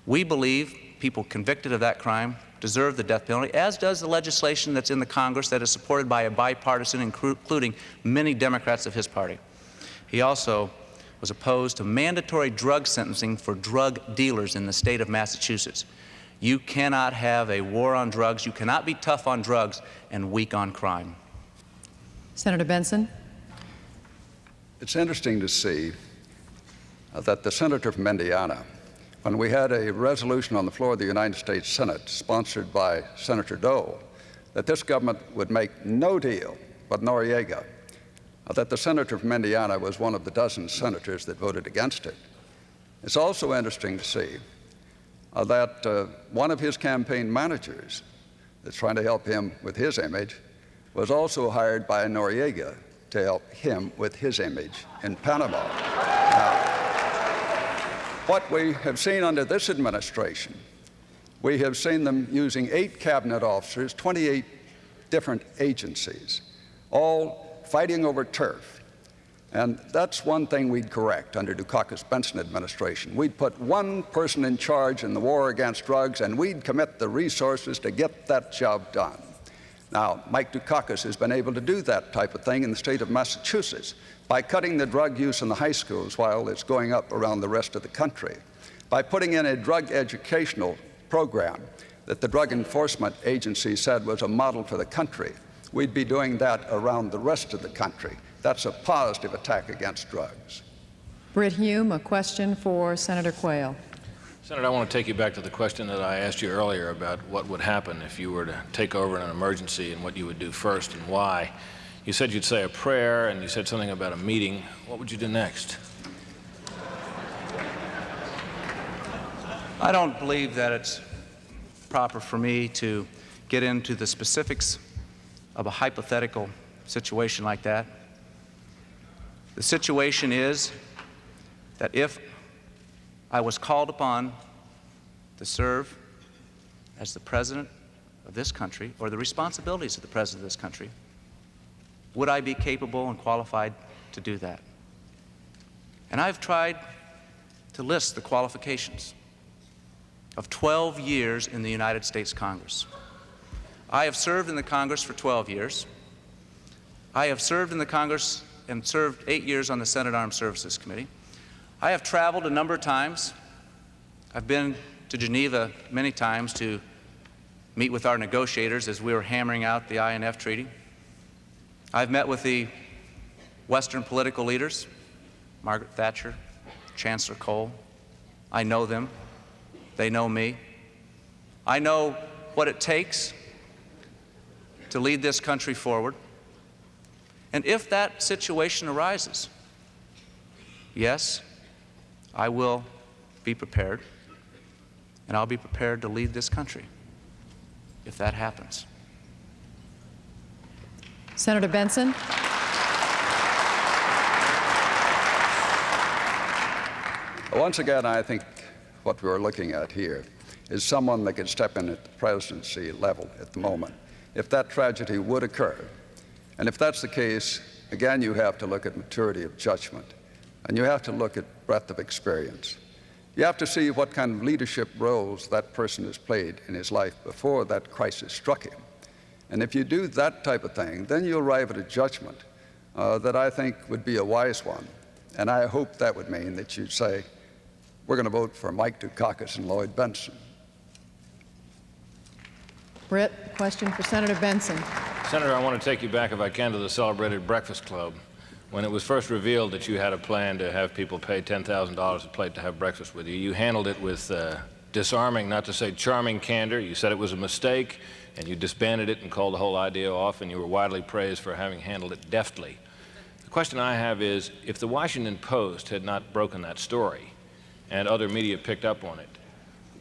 We believe people convicted of that crime deserve the death penalty, as does the legislation that's in the Congress that is supported by a bipartisan, including many Democrats of his party. He also was opposed to mandatory drug sentencing for drug dealers in the state of Massachusetts. You cannot have a war on drugs, you cannot be tough on drugs and weak on crime. Senator Bentsen. It's interesting to see that the senator from Indiana, when we had a resolution on the floor of the United States Senate sponsored by Senator Dole, that this government would make no deal with Noriega, that the senator from Indiana was one of the dozen senators that voted against it. It's also interesting to see that one of his campaign managers that's trying to help him with his image was also hired by Noriega to help him with his image in Panama. Now, what we have seen under this administration, we have seen them using 8 cabinet officers, 28 different agencies, all fighting over turf. And that's one thing we'd correct under Dukakis-Bentsen administration. We'd put one person in charge in the war against drugs, and we'd commit the resources to get that job done. Now, Mike Dukakis has been able to do that type of thing in the state of Massachusetts by cutting the drug use in the high schools while it's going up around the rest of the country, by putting in a drug educational program that the Drug Enforcement Agency said was a model for the country, we'd be doing that around the rest of the country. That's a positive attack against drugs. Britt Hume, a question for Senator Quayle. Senator, I want to take you back to the question that I asked you earlier about what would happen if you were to take over in an emergency and what you would do first and why. You said you'd say a prayer, and you said something about a meeting. What would you do next? I don't believe that it's proper for me to get into the specifics of a hypothetical situation like that. The situation is that if I was called upon to serve as the President of this country, or the responsibilities of the President of this country, would I be capable and qualified to do that? And I've tried to list the qualifications of 12 years in the United States Congress. I have served in the Congress for 12 years. I have served in the Congress and served 8 years on the Senate Armed Services Committee. I have traveled a number of times. I've been to Geneva many times to meet with our negotiators as we were hammering out the INF Treaty. I've met with the Western political leaders, Margaret Thatcher, Chancellor Cole. I know them. They know me. I know what it takes to lead this country forward. And if that situation arises, yes, I will be prepared, and I'll be prepared to lead this country if that happens. Senator Bentsen. Once again, I think what we're looking at here is someone that can step in at the presidency level at the moment. If that tragedy would occur, and if that's the case, again, you have to look at maturity of judgment, and you have to look at breadth of experience. You have to see what kind of leadership roles that person has played in his life before that crisis struck him. And if you do that type of thing, then you arrive at a judgment that I think would be a wise one. And I hope that would mean that you'd say, we're going to vote for Mike Dukakis and Lloyd Bentsen. Britt, a question for Senator Bentsen. Senator, I want to take you back, if I can, to the celebrated Breakfast Club. When it was first revealed that you had a plan to have people pay $10,000 a plate to have breakfast with you, you handled it with disarming, not to say charming candor. You said it was a mistake, and you disbanded it and called the whole idea off, and you were widely praised for having handled it deftly. The question I have is, if the Washington Post had not broken that story and other media picked up on it,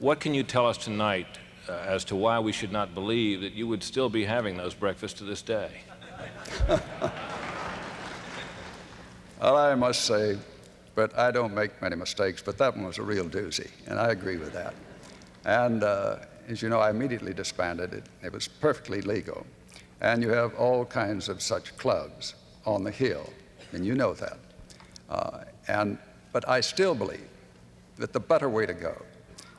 what can you tell us tonight as to why we should not believe that you would still be having those breakfasts to this day? Well, I must say, but I don't make many mistakes, but that one was a real doozy, and I agree with that. And as you know, I immediately disbanded it. It was perfectly legal. And you have all kinds of such clubs on the Hill, and you know that. But I still believe that the better way to go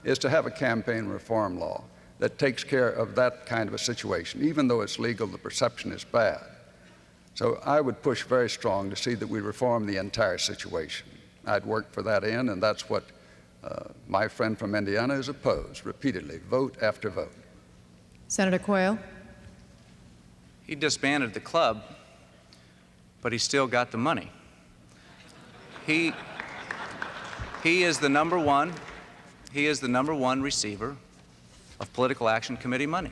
is to have a campaign reform law that takes care of that kind of a situation. Even though it's legal, the perception is bad. So I would push very strong to see that we reform the entire situation. I'd work for that end, and that's what my friend from Indiana has opposed repeatedly, vote after vote. Senator Quayle. He disbanded the club, but he still got the money. He is the number one receiver of political action committee money.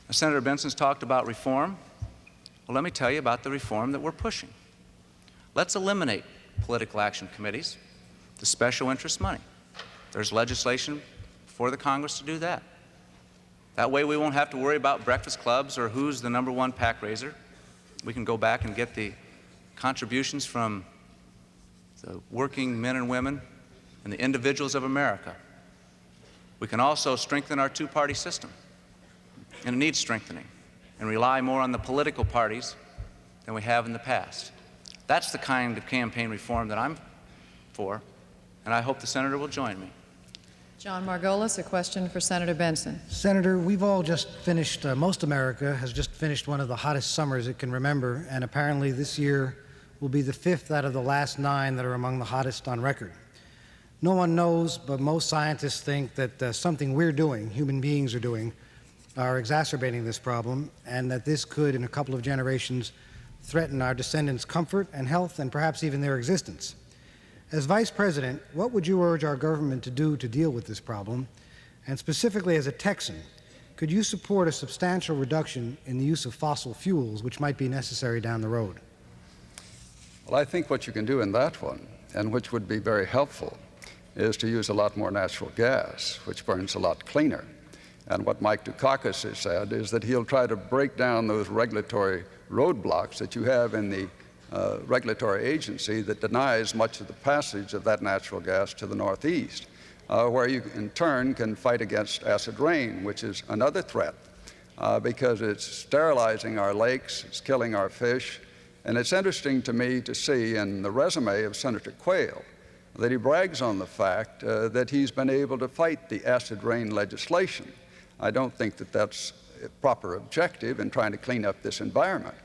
Now, Senator Bentsen's talked about reform. Well, let me tell you about the reform that we're pushing. Let's eliminate political action committees, the special interest money. There's legislation for the Congress to do that. That way we won't have to worry about breakfast clubs or who's the number one PAC raiser. We can go back and get the contributions from the working men and women and the individuals of America. We can also strengthen our two-party system, and it needs strengthening, and rely more on the political parties than we have in the past. That's the kind of campaign reform that I'm for, and I hope the Senator will join me. John Margolis, a question for Senator Bentsen. Senator, we've all just finished, most America has just finished one of the hottest summers it can remember, and apparently this year will be the 5th out of the last 9 that are among the hottest on record. No one knows, but most scientists think that something we're doing, human beings are doing, are exacerbating this problem, and that this could, in a couple of generations, threaten our descendants' comfort and health and perhaps even their existence. As Vice President, what would you urge our government to do to deal with this problem? And specifically as a Texan, could you support a substantial reduction in the use of fossil fuels, which might be necessary down the road? Well, I think what you can do in that one, and which would be very helpful, is to use a lot more natural gas, which burns a lot cleaner. And what Mike Dukakis has said is that he'll try to break down those regulatory roadblocks that you have in the regulatory agency that denies much of the passage of that natural gas to the Northeast, where you in turn can fight against acid rain, which is another threat because it's sterilizing our lakes, it's killing our fish. And it's interesting to me to see in the resume of Senator Quayle that he brags on the fact that he's been able to fight the acid rain legislation. I don't think that that's a proper objective in trying to clean up this environment.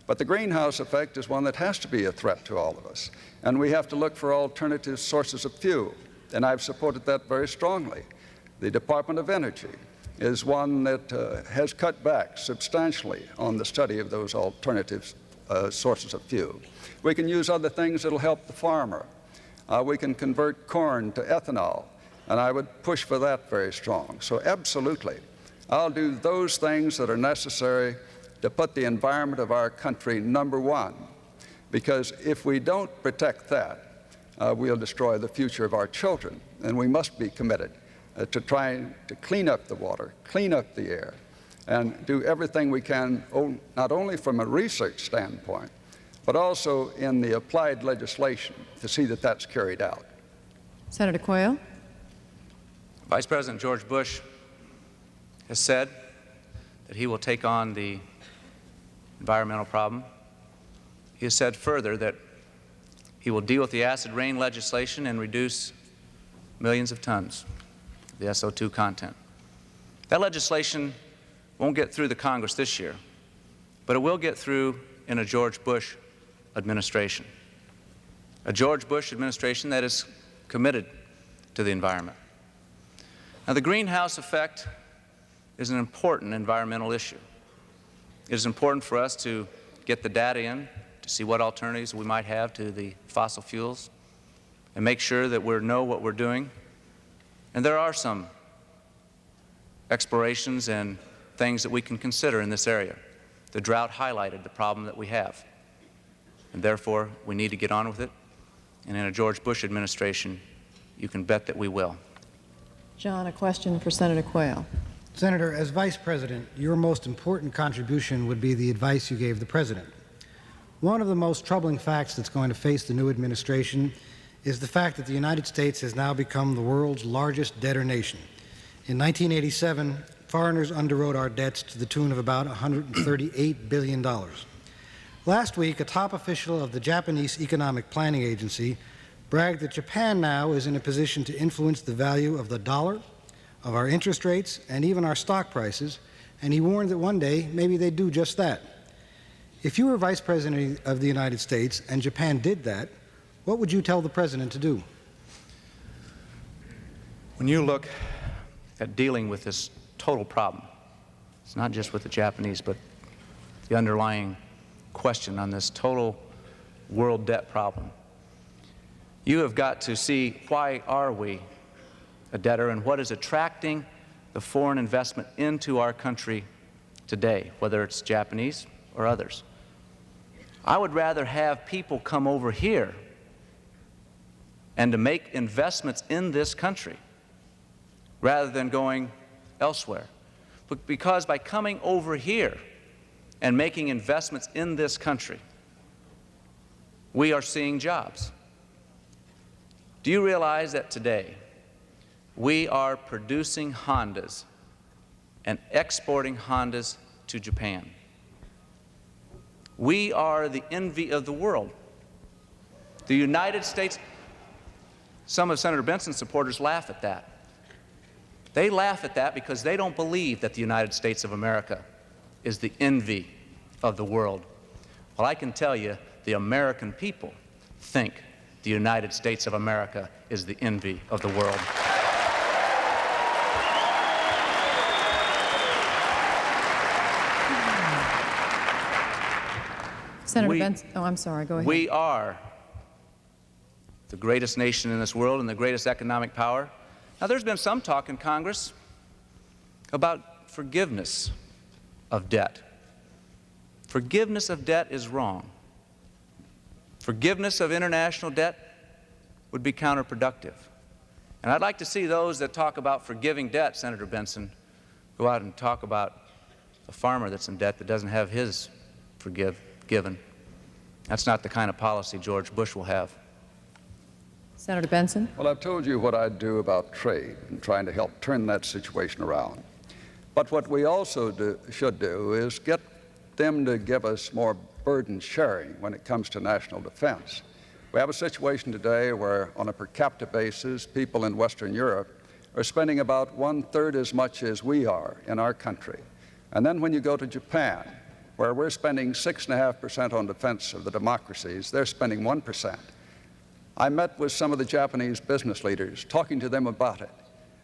But the greenhouse effect is one that has to be a threat to all of us. And we have to look for alternative sources of fuel. And I've supported that very strongly. The Department of Energy is one that has cut back substantially on the study of those alternative sources of fuel. We can use other things that will help the farmer. We can convert corn to ethanol, and I would push for that very strong. So absolutely, I'll do those things that are necessary to put the environment of our country number one, because if we don't protect that, we'll destroy the future of our children, and we must be committed to trying to clean up the water, clean up the air, and do everything we can, not only from a research standpoint, but also in the applied legislation to see that that's carried out. Senator Quayle. Vice President George Bush has said that he will take on the environmental problem. He has said further that he will deal with the acid rain legislation and reduce millions of tons of the SO2 content. That legislation won't get through the Congress this year, but it will get through in a George Bush administration. A George Bush administration that is committed to the environment. Now, the greenhouse effect is an important environmental issue. It is important for us to get the data in to see what alternatives we might have to the fossil fuels and make sure that we know what we're doing. And there are some explorations and things that we can consider in this area. The drought highlighted the problem that we have, and therefore we need to get on with it. And in a George Bush administration, you can bet that we will. John, a question for Senator Quayle. Senator, as Vice President, your most important contribution would be the advice you gave the President. One of the most troubling facts that's going to face the new administration is the fact that the United States has now become the world's largest debtor nation. In 1987, foreigners underwrote our debts to the tune of about $138 billion. Last week, a top official of the Japanese Economic Planning Agency bragged that Japan now is in a position to influence the value of the dollar, of our interest rates, and even our stock prices, and he warned that one day maybe they'd do just that. If you were Vice President of the United States and Japan did that, what would you tell the President to do? When you look at dealing with this total problem, it's not just with the Japanese, but the underlying question on this total world debt problem, you have got to see why are we a debtor and what is attracting the foreign investment into our country today, whether it's Japanese or others. I would rather have people come over here and to make investments in this country rather than going elsewhere. But because by coming over here and making investments in this country, we are seeing jobs. Do you realize that today we are producing Hondas and exporting Hondas to Japan? We are the envy of the world. The United States, some of Senator Bentsen's supporters laugh at that. They laugh at that because they don't believe that the United States of America is the envy of the world. Well, I can tell you, the American people think the United States of America is the envy of the world. Senator Bentsen. Oh, I'm sorry. Go ahead. We are the greatest nation in this world and the greatest economic power. Now, there's been some talk in Congress about forgiveness of debt. Forgiveness of debt is wrong. Forgiveness of international debt would be counterproductive. And I'd like to see those that talk about forgiving debt, Senator Bentsen, go out and talk about a farmer that's in debt that doesn't have his forgiven. That's not the kind of policy George Bush will have. Senator Bentsen. Well, I've told you what I'd do about trade and trying to help turn that situation around. But what we also should do is get them to give us more burden sharing when it comes to national defense. We have a situation today where, on a per capita basis, people in Western Europe are spending about 1/3 as much as we are in our country. And then when you go to Japan, where we're spending 6.5% on defense of the democracies, they're spending 1%. I met with some of the Japanese business leaders, talking to them about it.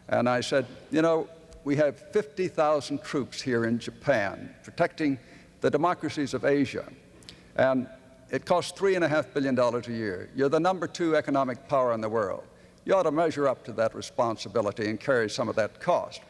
And I said, you know, we have 50,000 troops here in Japan protecting the democracies of Asia. And it costs $3.5 billion a year. You're the number 2 economic power in the world. You ought to measure up to that responsibility and carry some of that cost.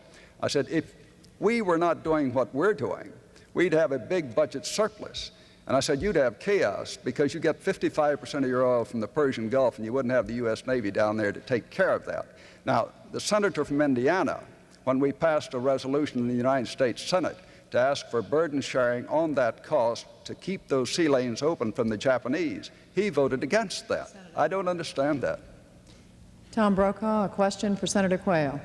I said, if we were not doing what we're doing, we'd have a big budget surplus. And I said, you'd have chaos because you get 55% of your oil from the Persian Gulf and you wouldn't have the U.S. Navy down there to take care of that. Now, the senator from Indiana, when we passed a resolution in the United States Senate to ask for burden sharing on that cost to keep those sea lanes open from the Japanese, he voted against that. I don't understand that. Tom Brokaw, a question for Senator Quayle.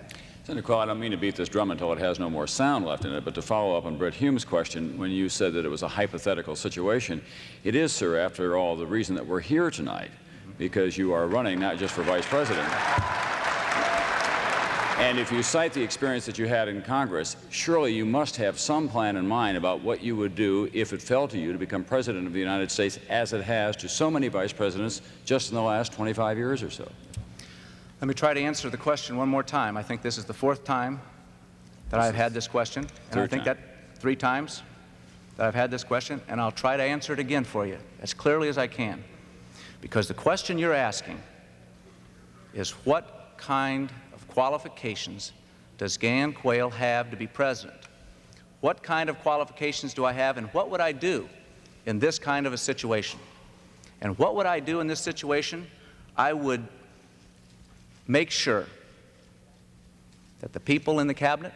Senator Quayle, I don't mean to beat this drum until it has no more sound left in it, but to follow up on Brett Hume's question, when you said that it was a hypothetical situation, it is, sir, after all, the reason that we're here tonight, because you are running not just for vice president. And if you cite the experience that you had in Congress, surely you must have some plan in mind about what you would do if it fell to you to become president of the United States, as it has to so many vice presidents just in the last 25 years or so. Let me try to answer the question one more time. I think this is the 4th time that I've had this question. And I think that 3 times that I've had this question, and I'll try to answer it again for you as clearly as I can. Because the question you're asking is, what kind of qualifications does Quayle have to be president? What kind of qualifications do I have, and what would I do in this kind of a situation? And what would I do in this situation? I would make sure that the people in the cabinet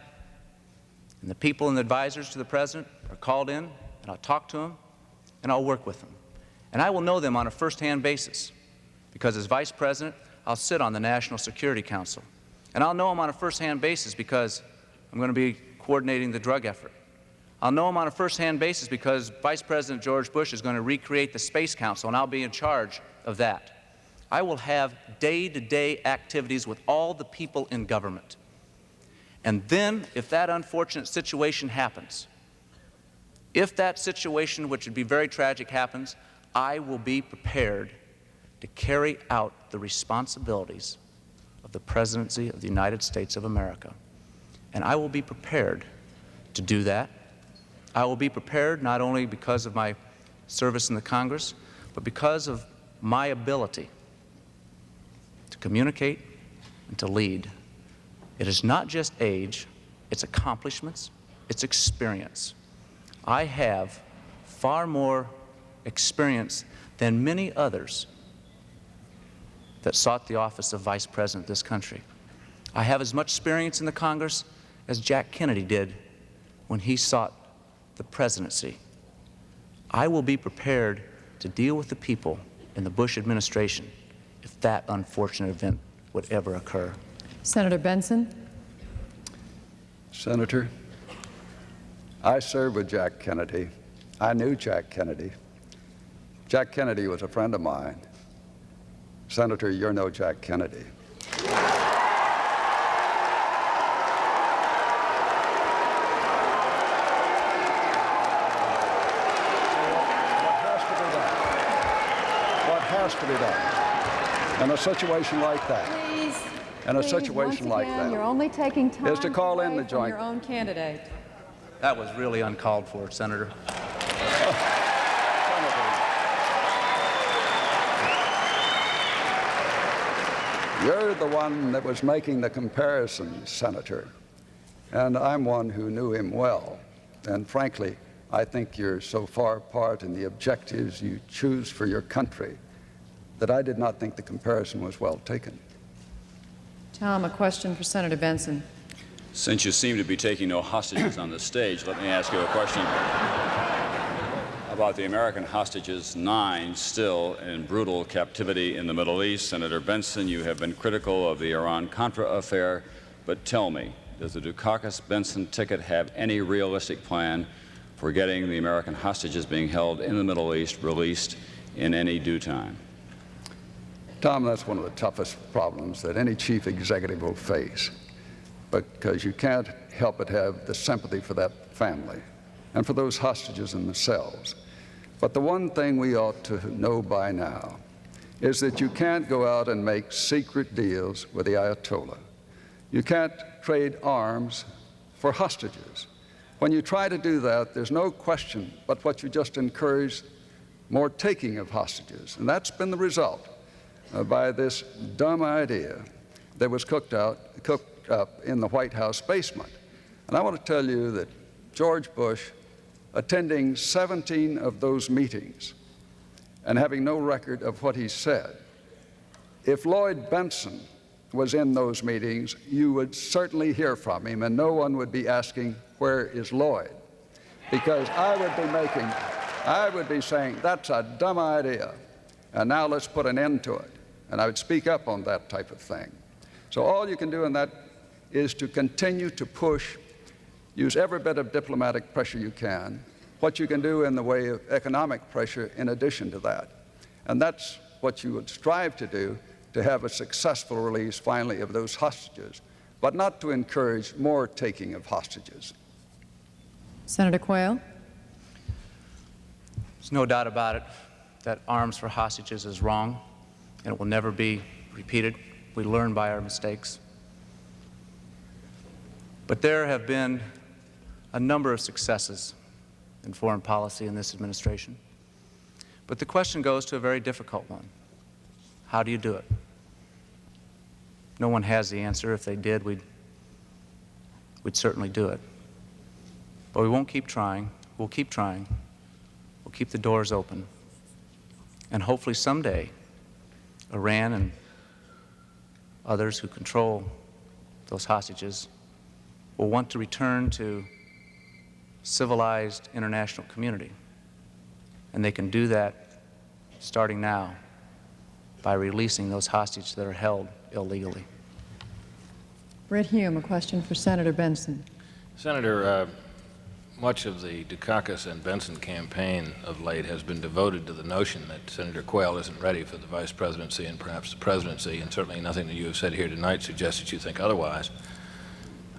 and the people and the advisors to the president are called in, and I'll talk to them, and I'll work with them. And I will know them on a first-hand basis, because as vice president, I'll sit on the National Security Council. And I'll know them on a first-hand basis because I'm going to be coordinating the drug effort. I'll know them on a first-hand basis because Vice President George Bush is going to recreate the Space Council, and I'll be in charge of that. I will have day-to-day activities with all the people in government. And then, if that unfortunate situation happens, if that situation, which would be very tragic, happens, I will be prepared to carry out the responsibilities of the presidency of the United States of America. And I will be prepared to do that. I will be prepared not only because of my service in the Congress, but because of my ability to communicate and to lead. It is not just age, it's accomplishments, it's experience. I have far more experience than many others that sought the office of Vice President of this country. I have as much experience in the Congress as Jack Kennedy did when he sought the presidency. I will be prepared to deal with the people in the Bush administration if that unfortunate event would ever occur. Senator Bentsen. Senator, I served with Jack Kennedy. I knew Jack Kennedy. Jack Kennedy was a friend of mine. Senator, you're no Jack Kennedy. What has to be done in a situation like that, Please, in a please, situation once like again, that, you're only taking time is to call in away the from joint. your own candidate. That was really uncalled for, Senator. You're the one that was making the comparisons, Senator, and I'm one who knew him well. And frankly, I think you're so far apart in the objectives you choose for your country that I did not think the comparison was well taken. Tom, a question for Senator Bentsen. Since you seem to be taking no hostages on the stage, let me ask you a question about the American hostages, 9 still in brutal captivity in the Middle East. Senator Bentsen, you have been critical of the Iran-Contra affair, but tell me, does the Dukakis-Bentsen ticket have any realistic plan for getting the American hostages being held in the Middle East released in any due time? Tom, that's one of the toughest problems that any chief executive will face, because you can't help but have the sympathy for that family and for those hostages in themselves. But the one thing we ought to know by now is that you can't go out and make secret deals with the Ayatollah. You can't trade arms for hostages. When you try to do that, there's no question but what you just encourage more taking of hostages. And that's been the result by this dumb idea that was cooked up in the White House basement. And I want to tell you that George Bush, attending 17 of those meetings and having no record of what he said, if Lloyd Bentsen was in those meetings, you would certainly hear from him, and no one would be asking, where is Lloyd? Because I would be saying, that's a dumb idea, and now let's put an end to it. And I would speak up on that type of thing. So all you can do in that is to continue to push, use every bit of diplomatic pressure you can, what you can do in the way of economic pressure in addition to that. And that's what you would strive to do, to have a successful release finally of those hostages, but not to encourage more taking of hostages. Senator Quayle. There's no doubt about it that arms for hostages is wrong, and it will never be repeated. We learn by our mistakes. But there have been a number of successes in foreign policy in this administration. But the question goes to a very difficult one. How do you do it? No one has the answer. If they did, we'd certainly do it. But we won't keep trying. We'll keep trying. We'll keep the doors open. And hopefully someday, Iran and others who control those hostages will want to return to civilized international community. And they can do that starting now by releasing those hostages that are held illegally. Britt Hume, a question for Senator Bentsen. Senator, much of the Dukakis and Bentsen campaign of late has been devoted to the notion that Senator Quayle isn't ready for the vice presidency and perhaps the presidency, and certainly nothing that you have said here tonight suggests that you think otherwise.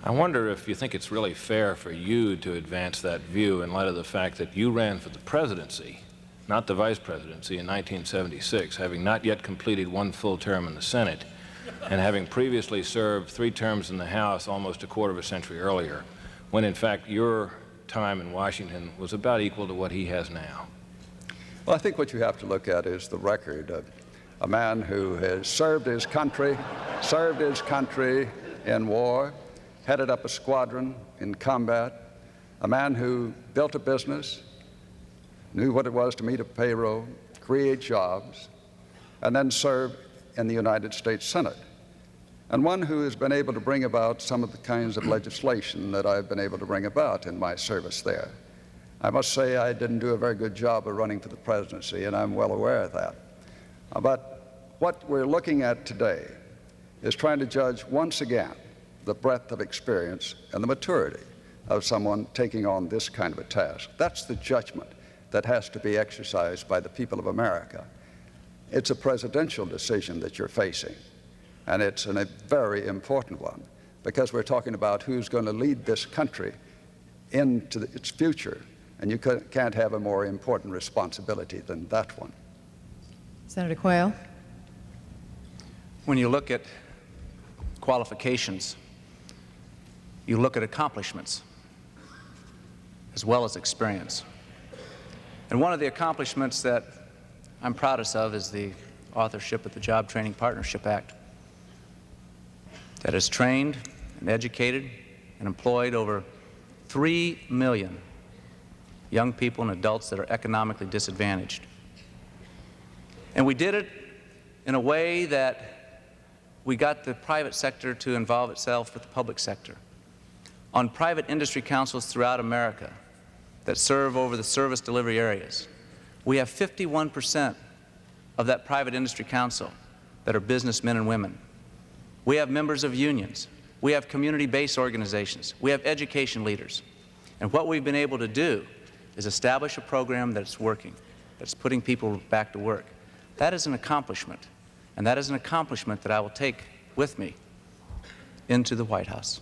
I wonder if you think it's really fair for you to advance that view in light of the fact that you ran for the presidency, not the vice presidency, in 1976, having not yet completed one full term in the Senate and having previously served 3 terms in the House almost a quarter of a century earlier, when in fact your time in Washington was about equal to what he has now. Well, I think what you have to look at is the record of a man who has served his country in war, headed up a squadron in combat, a man who built a business, knew what it was to meet a payroll, create jobs, and then serve in the United States Senate, and one who has been able to bring about some of the kinds of legislation that I've been able to bring about in my service there. I must say I didn't do a very good job of running for the presidency, and I'm well aware of that. But what we're looking at today is trying to judge once again the breadth of experience and the maturity of someone taking on this kind of a task. That's the judgment that has to be exercised by the people of America. It's a presidential decision that you're facing, and it's a very important one, because we're talking about who's going to lead this country into its future, and you can't have a more important responsibility than that one. Senator Quayle. When you look at qualifications, you look at accomplishments as well as experience. And one of the accomplishments that I'm proudest of is the authorship of the Job Training Partnership Act that has trained and educated and employed over 3 million young people and adults that are economically disadvantaged. And we did it in a way that we got the private sector to involve itself with the public sector. On private industry councils throughout America that serve over the service delivery areas, we have 51% of that private industry council that are businessmen and women. We have members of unions. We have community-based organizations. We have education leaders. And what we've been able to do is establish a program that's working, that's putting people back to work. That is an accomplishment, and that is an accomplishment that I will take with me into the White House.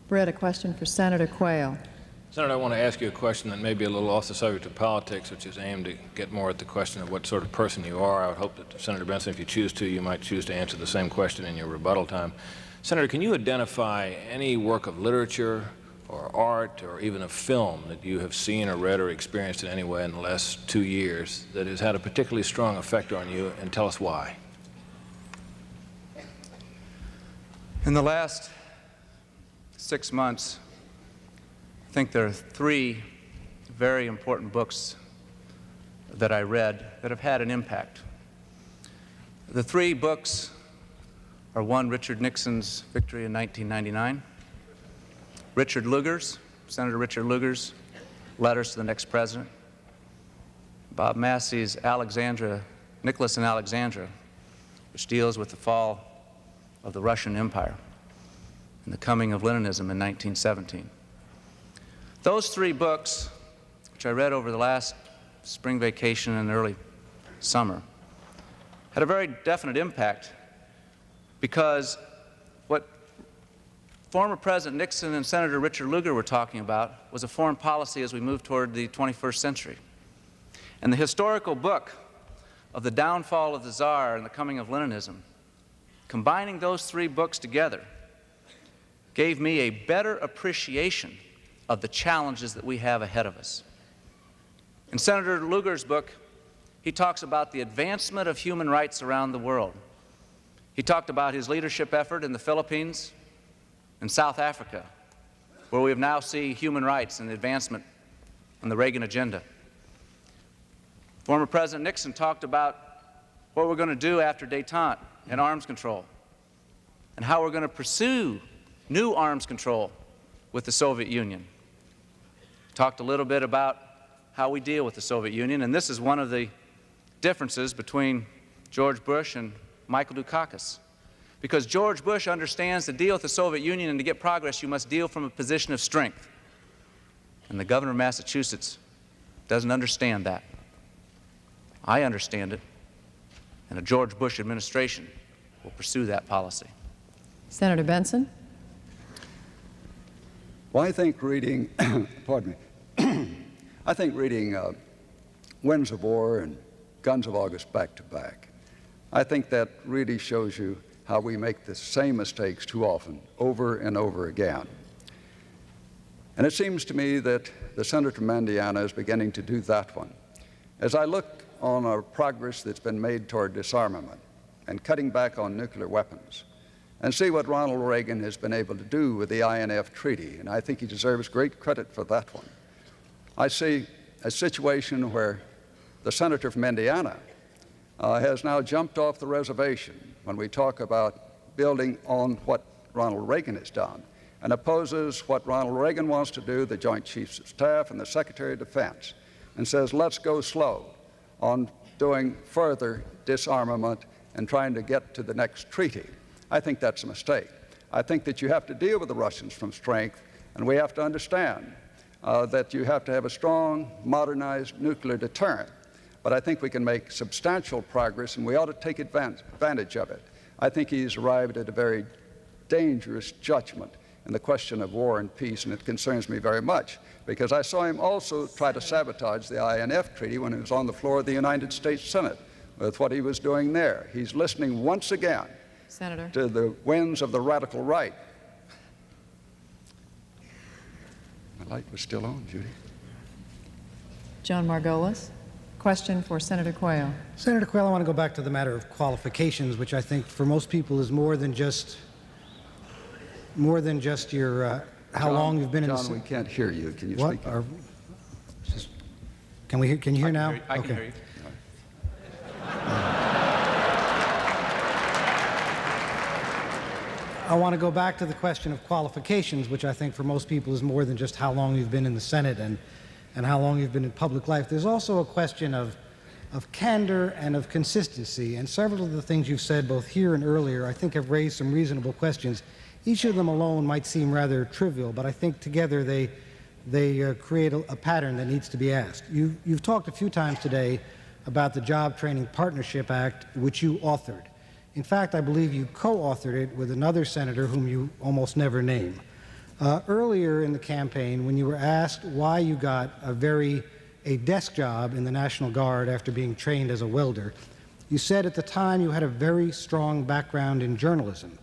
Brett, a question for Senator Quayle. Senator, I want to ask you a question that may be a little off the subject of politics, which is aimed to get more at the question of what sort of person you are. I would hope that, Senator Bentsen, if you choose to, you might choose to answer the same question in your rebuttal time. Senator, can you identify any work of literature or art or even a film that you have seen or read or experienced in any way in the last 2 years that has had a particularly strong effect on you, and tell us why? In the last 6 months, I think there are 3 very important books that I read that have had an impact. The 3 books are: 1, Richard Nixon's victory in 1999, Senator Richard Lugar's Letters to the Next President, Bob Massey's Nicholas and Alexandra, which deals with the fall of the Russian Empire and the coming of Leninism in 1917. Those 3 books, which I read over the last spring vacation and early summer, had a very definite impact, because what former President Nixon and Senator Richard Lugar were talking about was a foreign policy as we move toward the 21st century. And the historical book of the downfall of the Tsar and the coming of Leninism, combining those 3 books together, gave me a better appreciation of the challenges that we have ahead of us. In Senator Lugar's book, he talks about the advancement of human rights around the world. He talked about his leadership effort in the Philippines and South Africa, where we now see human rights and advancement on the Reagan agenda. Former President Nixon talked about what we're going to do after détente and arms control, and how we're going to pursue new arms control with the Soviet Union. Talked a little bit about how we deal with the Soviet Union, and this is one of the differences between George Bush and Michael Dukakis. Because George Bush understands to deal with the Soviet Union and to get progress, you must deal from a position of strength. And the governor of Massachusetts doesn't understand that. I understand it, and a George Bush administration will pursue that policy. Senator Bentsen. Well, I think reading, pardon me, I think reading Winds of War and Guns of August back to back, I think that really shows you how we make the same mistakes too often, over and over again. And it seems to me that the senator from Indiana is beginning to do that one. As I look on our progress that's been made toward disarmament and cutting back on nuclear weapons, and see what Ronald Reagan has been able to do with the INF Treaty, and I think he deserves great credit for that one. I see a situation where the senator from Indiana has now jumped off the reservation when we talk about building on what Ronald Reagan has done, and opposes what Ronald Reagan wants to do, the Joint Chiefs of Staff and the Secretary of Defense, and says, let's go slow on doing further disarmament and trying to get to the next treaty. I think that's a mistake. I think that you have to deal with the Russians from strength, and we have to understand that you have to have a strong, modernized nuclear deterrent. But I think we can make substantial progress, and we ought to take advantage of it. I think he's arrived at a very dangerous judgment in the question of war and peace, and it concerns me very much, because I saw him also try to sabotage the INF Treaty when it was on the floor of the United States Senate with what he was doing there. He's listening once again Senator. to the winds of the radical right. My light was still on, Judy. John Margolis. Question for Senator Quayle. Senator Quayle, I want to go back to the matter of qualifications, which I think for most people is more than just your how long you've been in the John, we can't hear you. Can you What? speak up? Can you hear now? I can hear you. I want to go back to the question of qualifications, which I think for most people is more than just how long you've been in the Senate and how long you've been in public life. There's also a question of candor and of consistency, and several of the things you've said both here and earlier I think have raised some reasonable questions. Each of them alone might seem rather trivial, but I think together they create a pattern that needs to be asked. You've talked a few times today about the Job Training Partnership Act, which you authored. In fact, I believe you co-authored it with another senator whom you almost never name. Earlier in the campaign, when you were asked why you got a desk job in the National Guard after being trained as a welder, you said at the time you had a very strong background in journalism,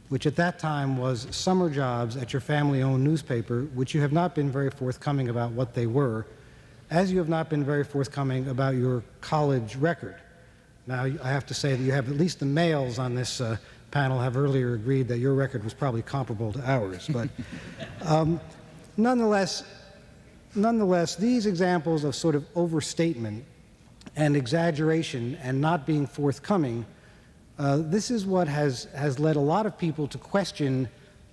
which at that time was summer jobs at your family-owned newspaper, which you have not been very forthcoming about what they were, as you have not been very forthcoming about your college record. Now, I have to say that you have at least the males on this panel have earlier agreed that your record was probably comparable to ours. But nonetheless, these examples of sort of overstatement and exaggeration and not being forthcoming, this is what has led a lot of people to question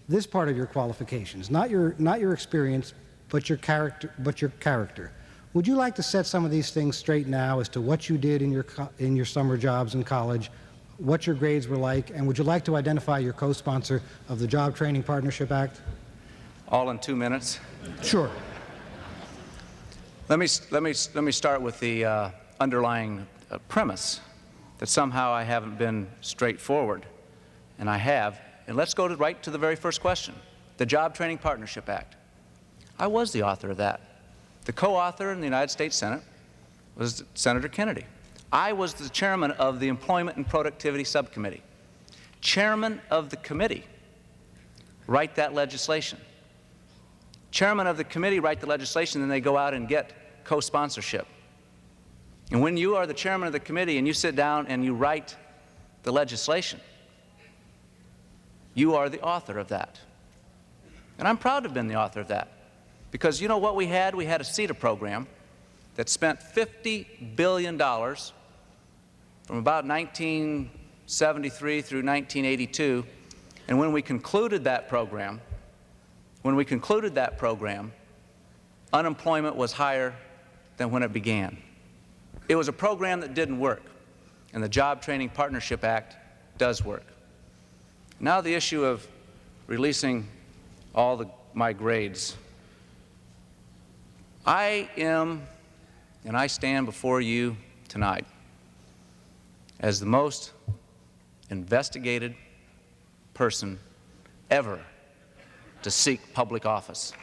this part of your qualifications, not your experience, but your character. Would you like to set some of these things straight now as to what you did in your summer jobs in college, what your grades were like, and would you like to identify your co-sponsor of the Job Training Partnership Act? All in 2 minutes? Sure. Let me start with the underlying premise that somehow I haven't been straightforward, and I have. And let's go right to the very first question, the Job Training Partnership Act. I was the author of that. The co-author in the United States Senate was Senator Kennedy. I was the chairman of the Employment and Productivity Subcommittee. Chairman of the committee, write that legislation. Chairman of the committee write the legislation, then they go out and get co-sponsorship. And when you are the chairman of the committee and you sit down and you write the legislation, you are the author of that. And I'm proud to have been the author of that. Because you know what we had? We had a CETA program that spent $50 billion from about 1973 through 1982. And when we concluded that program, unemployment was higher than when it began. It was a program that didn't work, and the Job Training Partnership Act does work. Now the issue of releasing all my grades. I am, and I stand before you tonight as the most investigated person ever to seek public office.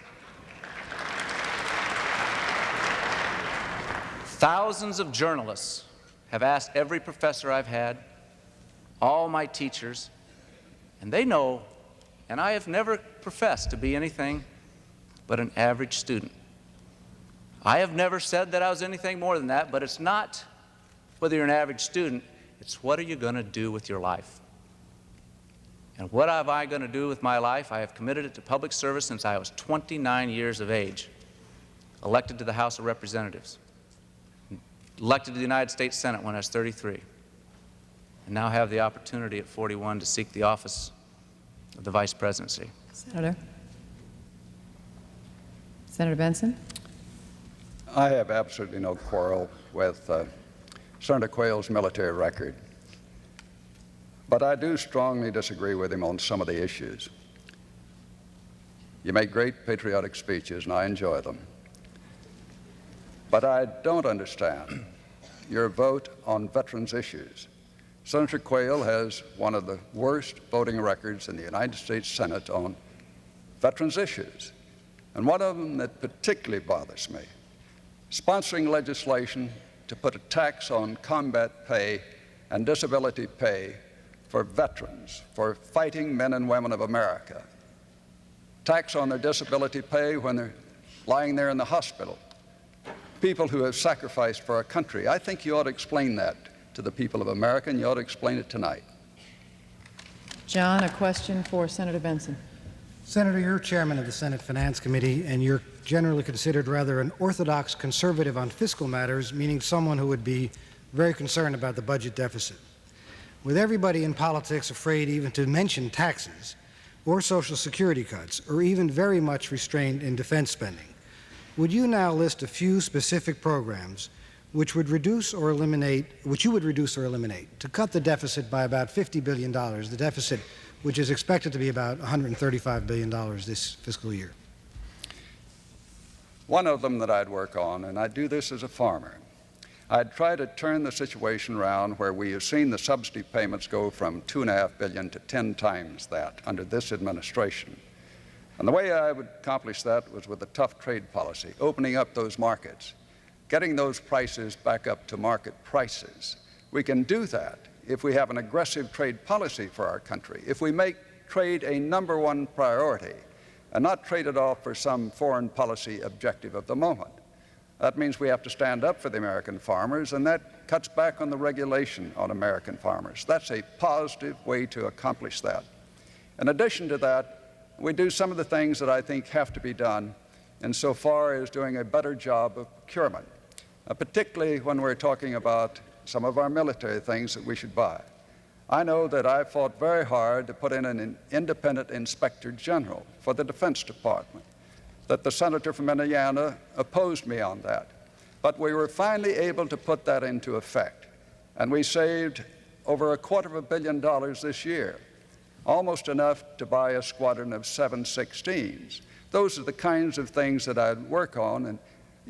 Thousands of journalists have asked every professor I've had, all my teachers, and they know, and I have never professed to be anything but an average student. I have never said that I was anything more than that, but it's not whether you're an average student, it's what are you going to do with your life. And what am I going to do with my life? I have committed it to public service since I was 29 years of age, elected to the House of Representatives, elected to the United States Senate when I was 33, and now have the opportunity at 41 to seek the office of the Vice Presidency. Senator Bentsen. I have absolutely no quarrel with Senator Quayle's military record, but I do strongly disagree with him on some of the issues. You make great patriotic speeches, and I enjoy them, but I don't understand your vote on veterans issues. Senator Quayle has one of the worst voting records in the United States Senate on veterans issues, and one of them that particularly bothers me, sponsoring legislation to put a tax on combat pay and disability pay for veterans, for fighting men and women of America. Tax on their disability pay when they're lying there in the hospital. People who have sacrificed for our country. I think you ought to explain that to the people of America, and you ought to explain it tonight. John, a question for Senator Bentsen. Senator, you're chairman of the Senate Finance Committee, and you're generally considered rather an orthodox conservative on fiscal matters, meaning someone who would be very concerned about the budget deficit. With everybody in politics afraid even to mention taxes or Social Security cuts, or even very much restrained in defense spending, would you now list a few specific programs which you would reduce or eliminate to cut the deficit by about $50 billion, the deficit which is expected to be about $135 billion this fiscal year? One of them that I'd work on, and I'd do this as a farmer, I'd try to turn the situation around where we have seen the subsidy payments go from $2.5 billion to 10 times that under this administration. And the way I would accomplish that was with a tough trade policy, opening up those markets, getting those prices back up to market prices. We can do that if we have an aggressive trade policy for our country, if we make trade a #1 priority and not trade it off for some foreign policy objective of the moment. That means we have to stand up for the American farmers, and that cuts back on the regulation on American farmers. That's a positive way to accomplish that. In addition to that, we do some of the things that I think have to be done insofar as doing a better job of procurement, particularly when we're talking about some of our military things that we should buy. I know that I fought very hard to put in an independent inspector general for the Defense Department, that the senator from Indiana opposed me on that. But we were finally able to put that into effect, and we saved over $250 million this year, almost enough to buy a squadron of 716s. Those are the kinds of things that I'd work on, and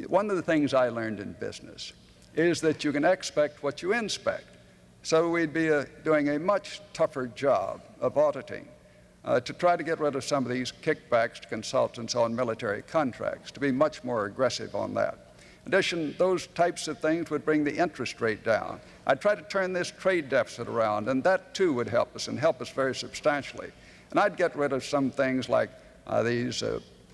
one of the things I learned in business is that you can expect what you inspect. So we'd be doing a much tougher job of auditing to try to get rid of some of these kickbacks to consultants on military contracts, to be much more aggressive on that. In addition, those types of things would bring the interest rate down. I'd try to turn this trade deficit around, and that too would help us, and help us very substantially. And I'd get rid of some things like these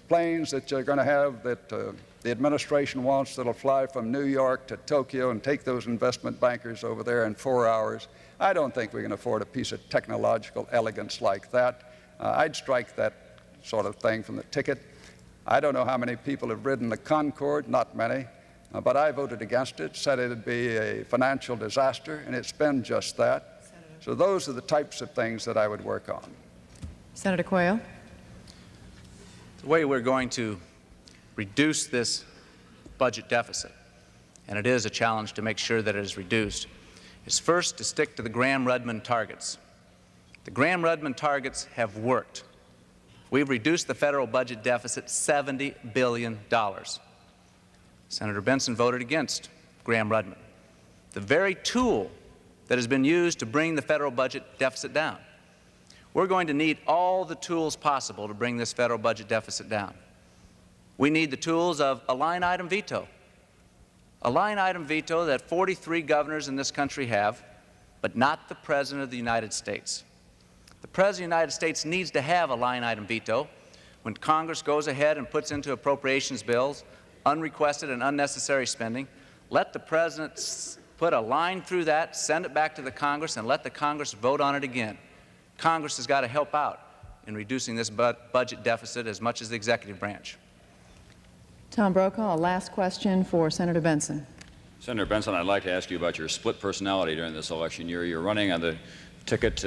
planes that you're going to have that the administration wants that'll fly from New York to Tokyo and take those investment bankers over there in 4 hours. I don't think we can afford a piece of technological elegance like that. I'd strike that sort of thing from the ticket. I don't know how many people have ridden the Concorde, not many, but I voted against it, said it'd be a financial disaster, and it's been just that. So those are the types of things that I would work on. Senator Quayle. The way we're going to reduce this budget deficit, and it is a challenge to make sure that it is reduced, is first to stick to the Graham-Rudman targets. The Graham-Rudman targets have worked. We've reduced the federal budget deficit $70 billion. Senator Bentsen voted against Graham-Rudman, the very tool that has been used to bring the federal budget deficit down. We're going to need all the tools possible to bring this federal budget deficit down. We need the tools of a line-item veto. A line-item veto that 43 governors in this country have, but not the President of the United States. The President of the United States needs to have a line-item veto when Congress goes ahead and puts into appropriations bills unrequested and unnecessary spending. Let the President put a line through that, send it back to the Congress, and let the Congress vote on it again. Congress has got to help out in reducing this budget deficit as much as the executive branch. Tom Brokaw, a last question for Senator Bentsen. Senator Bentsen, I'd like to ask you about your split personality during this election year. You're running on the ticket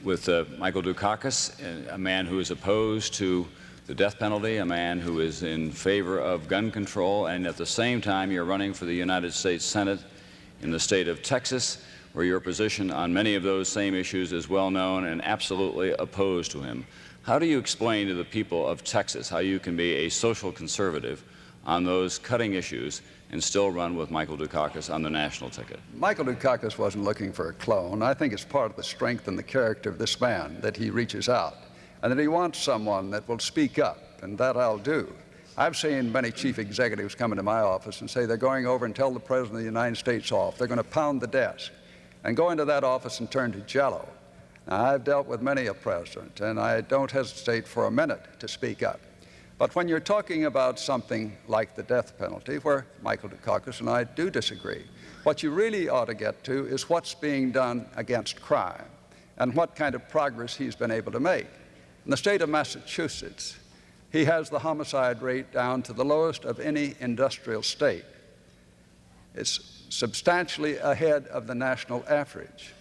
with Michael Dukakis, a man who is opposed to the death penalty, a man who is in favor of gun control, and at the same time you're running for the United States Senate in the state of Texas, where your position on many of those same issues is well known and absolutely opposed to him. How do you explain to the people of Texas how you can be a social conservative on those cutting issues and still run with Michael Dukakis on the national ticket? Michael Dukakis wasn't looking for a clone. I think it's part of the strength and the character of this man that he reaches out, and that he wants someone that will speak up, and that I'll do. I've seen many chief executives come into my office and say they're going over and tell the President of the United States off. They're going to pound the desk and go into that office and turn to jello. Now, I've dealt with many a president, and I don't hesitate for a minute to speak up. But when you're talking about something like the death penalty, where Michael Dukakis and I do disagree, what you really ought to get to is what's being done against crime and what kind of progress he's been able to make. In the state of Massachusetts, he has the homicide rate down to the lowest of any industrial state. It's substantially ahead of the national average.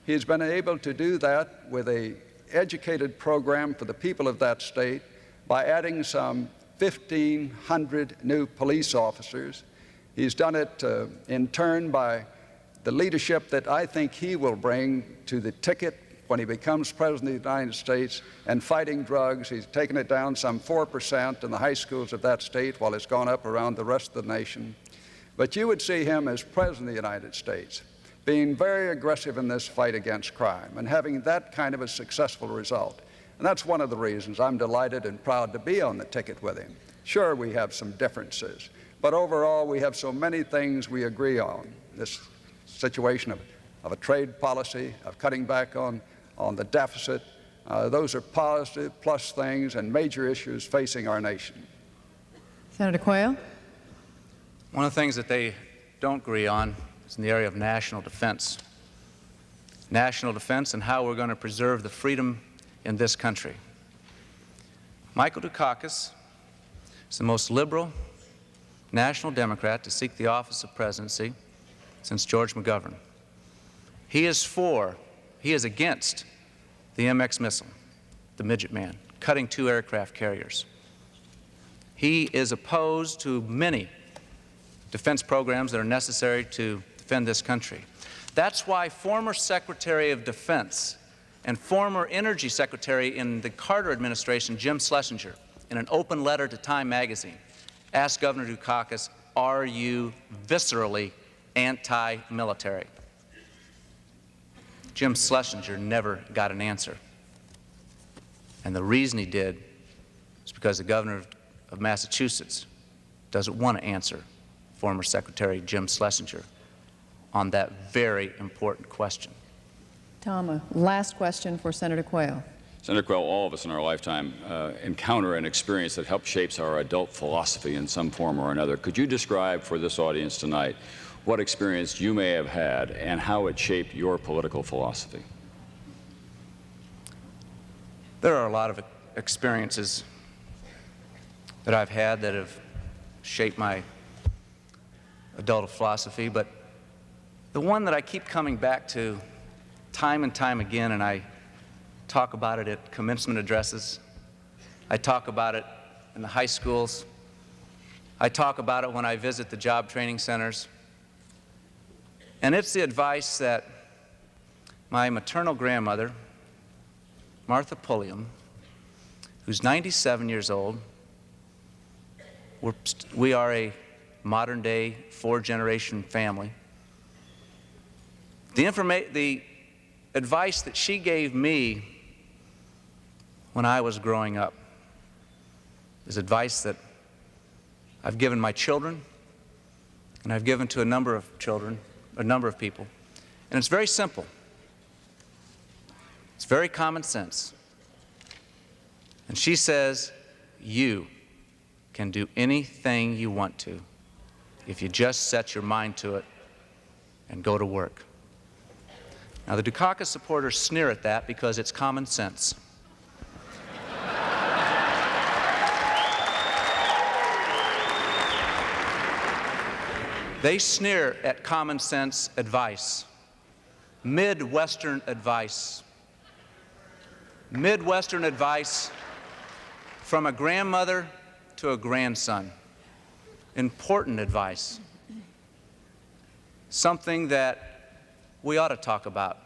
He's been able to do that with an educated program for the people of that state by adding some 1,500 new police officers. He's done it in turn by the leadership that I think he will bring to the ticket when he becomes President of the United States and fighting drugs. He's taken it down some 4% in the high schools of that state while it's gone up around the rest of the nation. But you would see him as President of the United States being very aggressive in this fight against crime and having that kind of a successful result. And that's one of the reasons I'm delighted and proud to be on the ticket with him. Sure, we have some differences, but overall we have so many things we agree on. This situation of a trade policy, of cutting back on the deficit, those are positive plus things and major issues facing our nation. Senator Quayle. One of the things that they don't agree on is in the area of national defense. National defense and how we're going to preserve the freedom in this country. Michael Dukakis is the most liberal national Democrat to seek the office of presidency since George McGovern. He is against the MX missile, the Midget Man, cutting 2 aircraft carriers. He is opposed to many defense programs that are necessary to defend this country. That's why former Secretary of Defense and former Energy Secretary in the Carter administration, Jim Schlesinger, in an open letter to Time magazine, asked Governor Dukakis, "Are you viscerally anti-military?" Jim Schlesinger never got an answer. And the reason he did is because the governor of Massachusetts doesn't want to answer former Secretary Jim Schlesinger on that very important question. Tom, a last question for Senator Quayle. Senator Quayle, all of us in our lifetime encounter an experience that helps shapes our adult philosophy in some form or another. Could you describe for this audience tonight what experience you may have had and how it shaped your political philosophy? There are a lot of experiences that I've had that have shaped my adult philosophy, but the one that I keep coming back to time and time again, and I talk about it at commencement addresses, I talk about it in the high schools, I talk about it when I visit the job training centers, and it's the advice that my maternal grandmother, Martha Pulliam, who's 97 years old, we are a modern-day 4-generation family. The advice that she gave me when I was growing up is advice that I've given my children, and I've given to a number of people. And it's very simple. It's very common sense. And she says, you can do anything you want to if you just set your mind to it and go to work. Now, the Dukakis supporters sneer at that because it's common sense. They sneer at common sense advice, Midwestern advice. Midwestern advice from a grandmother to a grandson. Important advice. Something that we ought to talk about,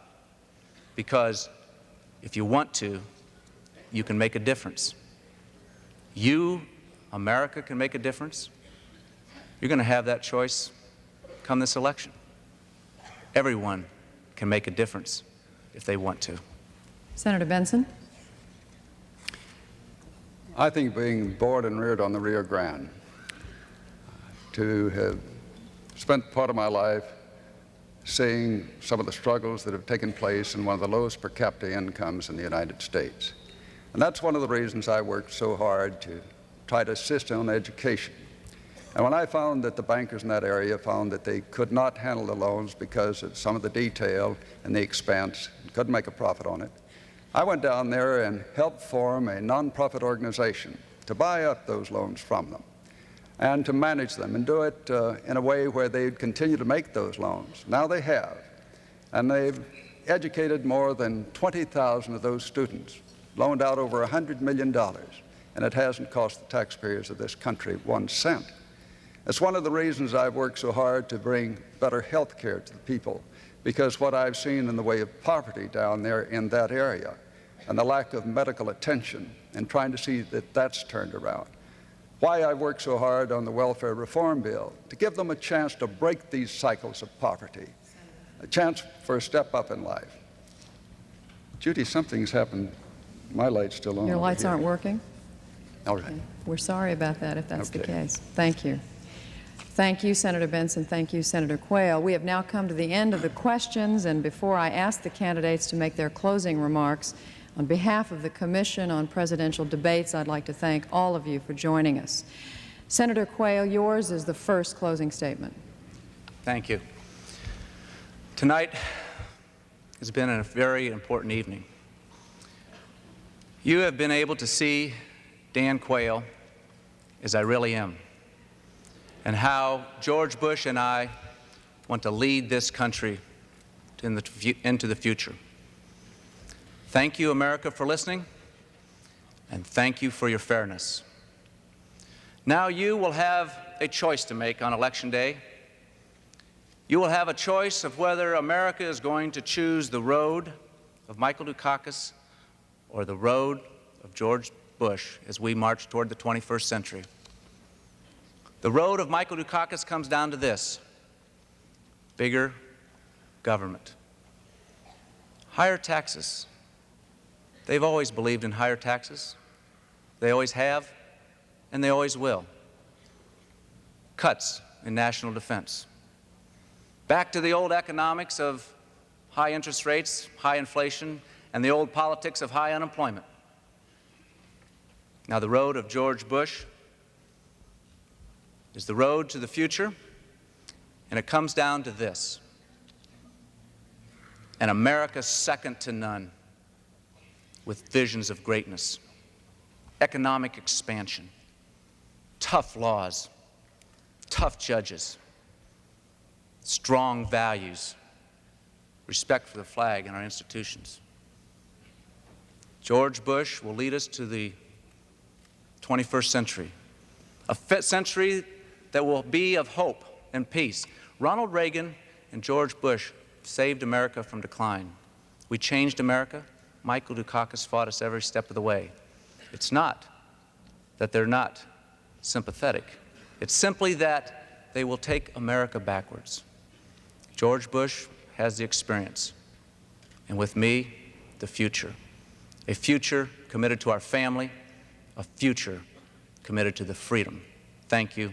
because if you want to, you can make a difference. You, America, can make a difference. You're going to have that choice come this election. Everyone can make a difference if they want to. Senator Bentsen. I think being born and reared on the Rio Grande, to have spent part of my life seeing some of the struggles that have taken place in one of the lowest per capita incomes in the United States. And that's one of the reasons I worked so hard to try to assist in education. And when I found that the bankers in that area found that they could not handle the loans because of some of the detail and the expense, and couldn't make a profit on it, I went down there and helped form a nonprofit organization to buy up those loans from them and to manage them and do it in a way where they'd continue to make those loans. Now they have. And they've educated more than 20,000 of those students, loaned out over $100 million, and it hasn't cost the taxpayers of this country 1 cent. It's one of the reasons I've worked so hard to bring better health care to the people, because what I've seen in the way of poverty down there in that area and the lack of medical attention and trying to see that that's turned around. Why I work so hard on the welfare reform bill, to give them a chance to break these cycles of poverty, a chance for a step up in life. Judy, something's happened. My light's still on. Your lights over here. aren't working? All right. Okay. We're sorry about that if that's the Okay. case. Thank you. Thank you, Senator Bentsen. Thank you, Senator Quayle. We have now come to the end of the questions, and before I ask the candidates to make their closing remarks, on behalf of the Commission on Presidential Debates, I'd like to thank all of you for joining us. Senator Quayle, yours is the first closing statement. Thank you. Tonight has been a very important evening. You have been able to see Dan Quayle as I really am, and how George Bush and I want to lead this country into the future. Thank you, America, for listening, and thank you for your fairness. Now you will have a choice to make on Election Day. You will have a choice of whether America is going to choose the road of Michael Dukakis or the road of George Bush as we march toward the 21st century. The road of Michael Dukakis comes down to this: bigger government, higher taxes. They've always believed in higher taxes. They always have, and they always will. Cuts in national defense. Back to the old economics of high interest rates, high inflation, and the old politics of high unemployment. Now the road of George Bush is the road to the future, and it comes down to this: an America second to none, with visions of greatness, economic expansion, tough laws, tough judges, strong values, respect for the flag and our institutions. George Bush will lead us to the 21st century, a century that will be of hope and peace. Ronald Reagan and George Bush saved America from decline. We changed America. Michael Dukakis fought us every step of the way. It's not that they're not sympathetic. It's simply that they will take America backwards. George Bush has the experience, and with me, the future. A future committed to our family, a future committed to the freedom. Thank you,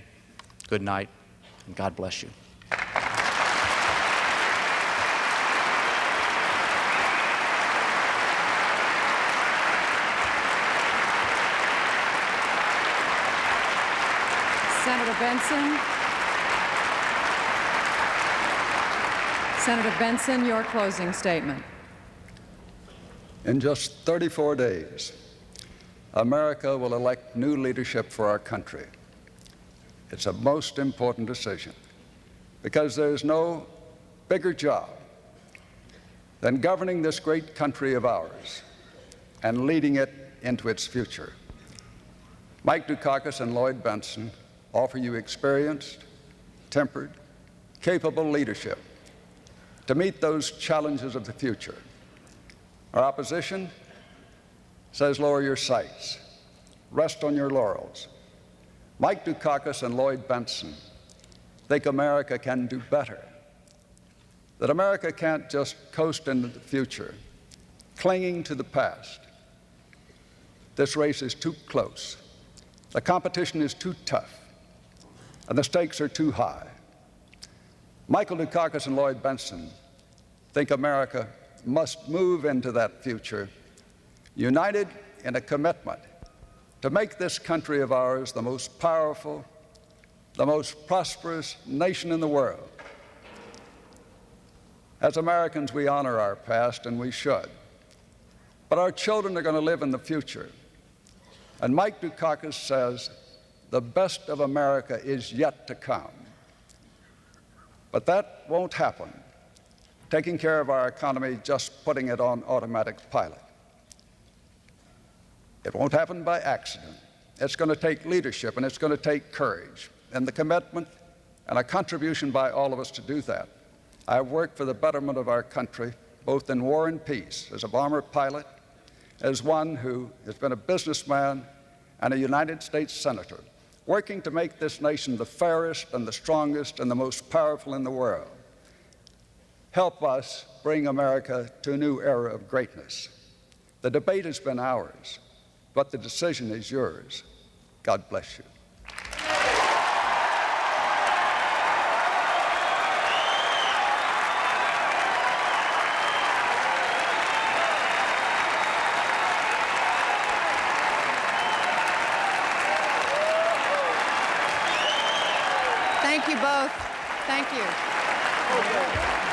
good night, and God bless you. Senator Bentsen. Senator Bentsen, your closing statement. In just 34 days, America will elect new leadership for our country. It's a most important decision, because there's no bigger job than governing this great country of ours and leading it into its future. Mike Dukakis and Lloyd Bentsen offer you experienced, tempered, capable leadership to meet those challenges of the future. Our opposition says lower your sights, rest on your laurels. Mike Dukakis and Lloyd Bentsen think America can do better, that America can't just coast into the future, clinging to the past. This race is too close. The competition is too tough, and the stakes are too high. Michael Dukakis and Lloyd Bentsen think America must move into that future, united in a commitment to make this country of ours the most powerful, the most prosperous nation in the world. As Americans, we honor our past, and we should. But our children are going to live in the future. And Mike Dukakis says, the best of America is yet to come. But that won't happen, taking care of our economy, just putting it on automatic pilot. It won't happen by accident. It's going to take leadership, and it's going to take courage, and the commitment and a contribution by all of us to do that. I've worked for the betterment of our country, both in war and peace, as a bomber pilot, as one who has been a businessman and a United States Senator, working to make this nation the fairest and the strongest and the most powerful in the world. Help us bring America to a new era of greatness. The debate has been ours, but the decision is yours. God bless you. Thank you both. Thank you.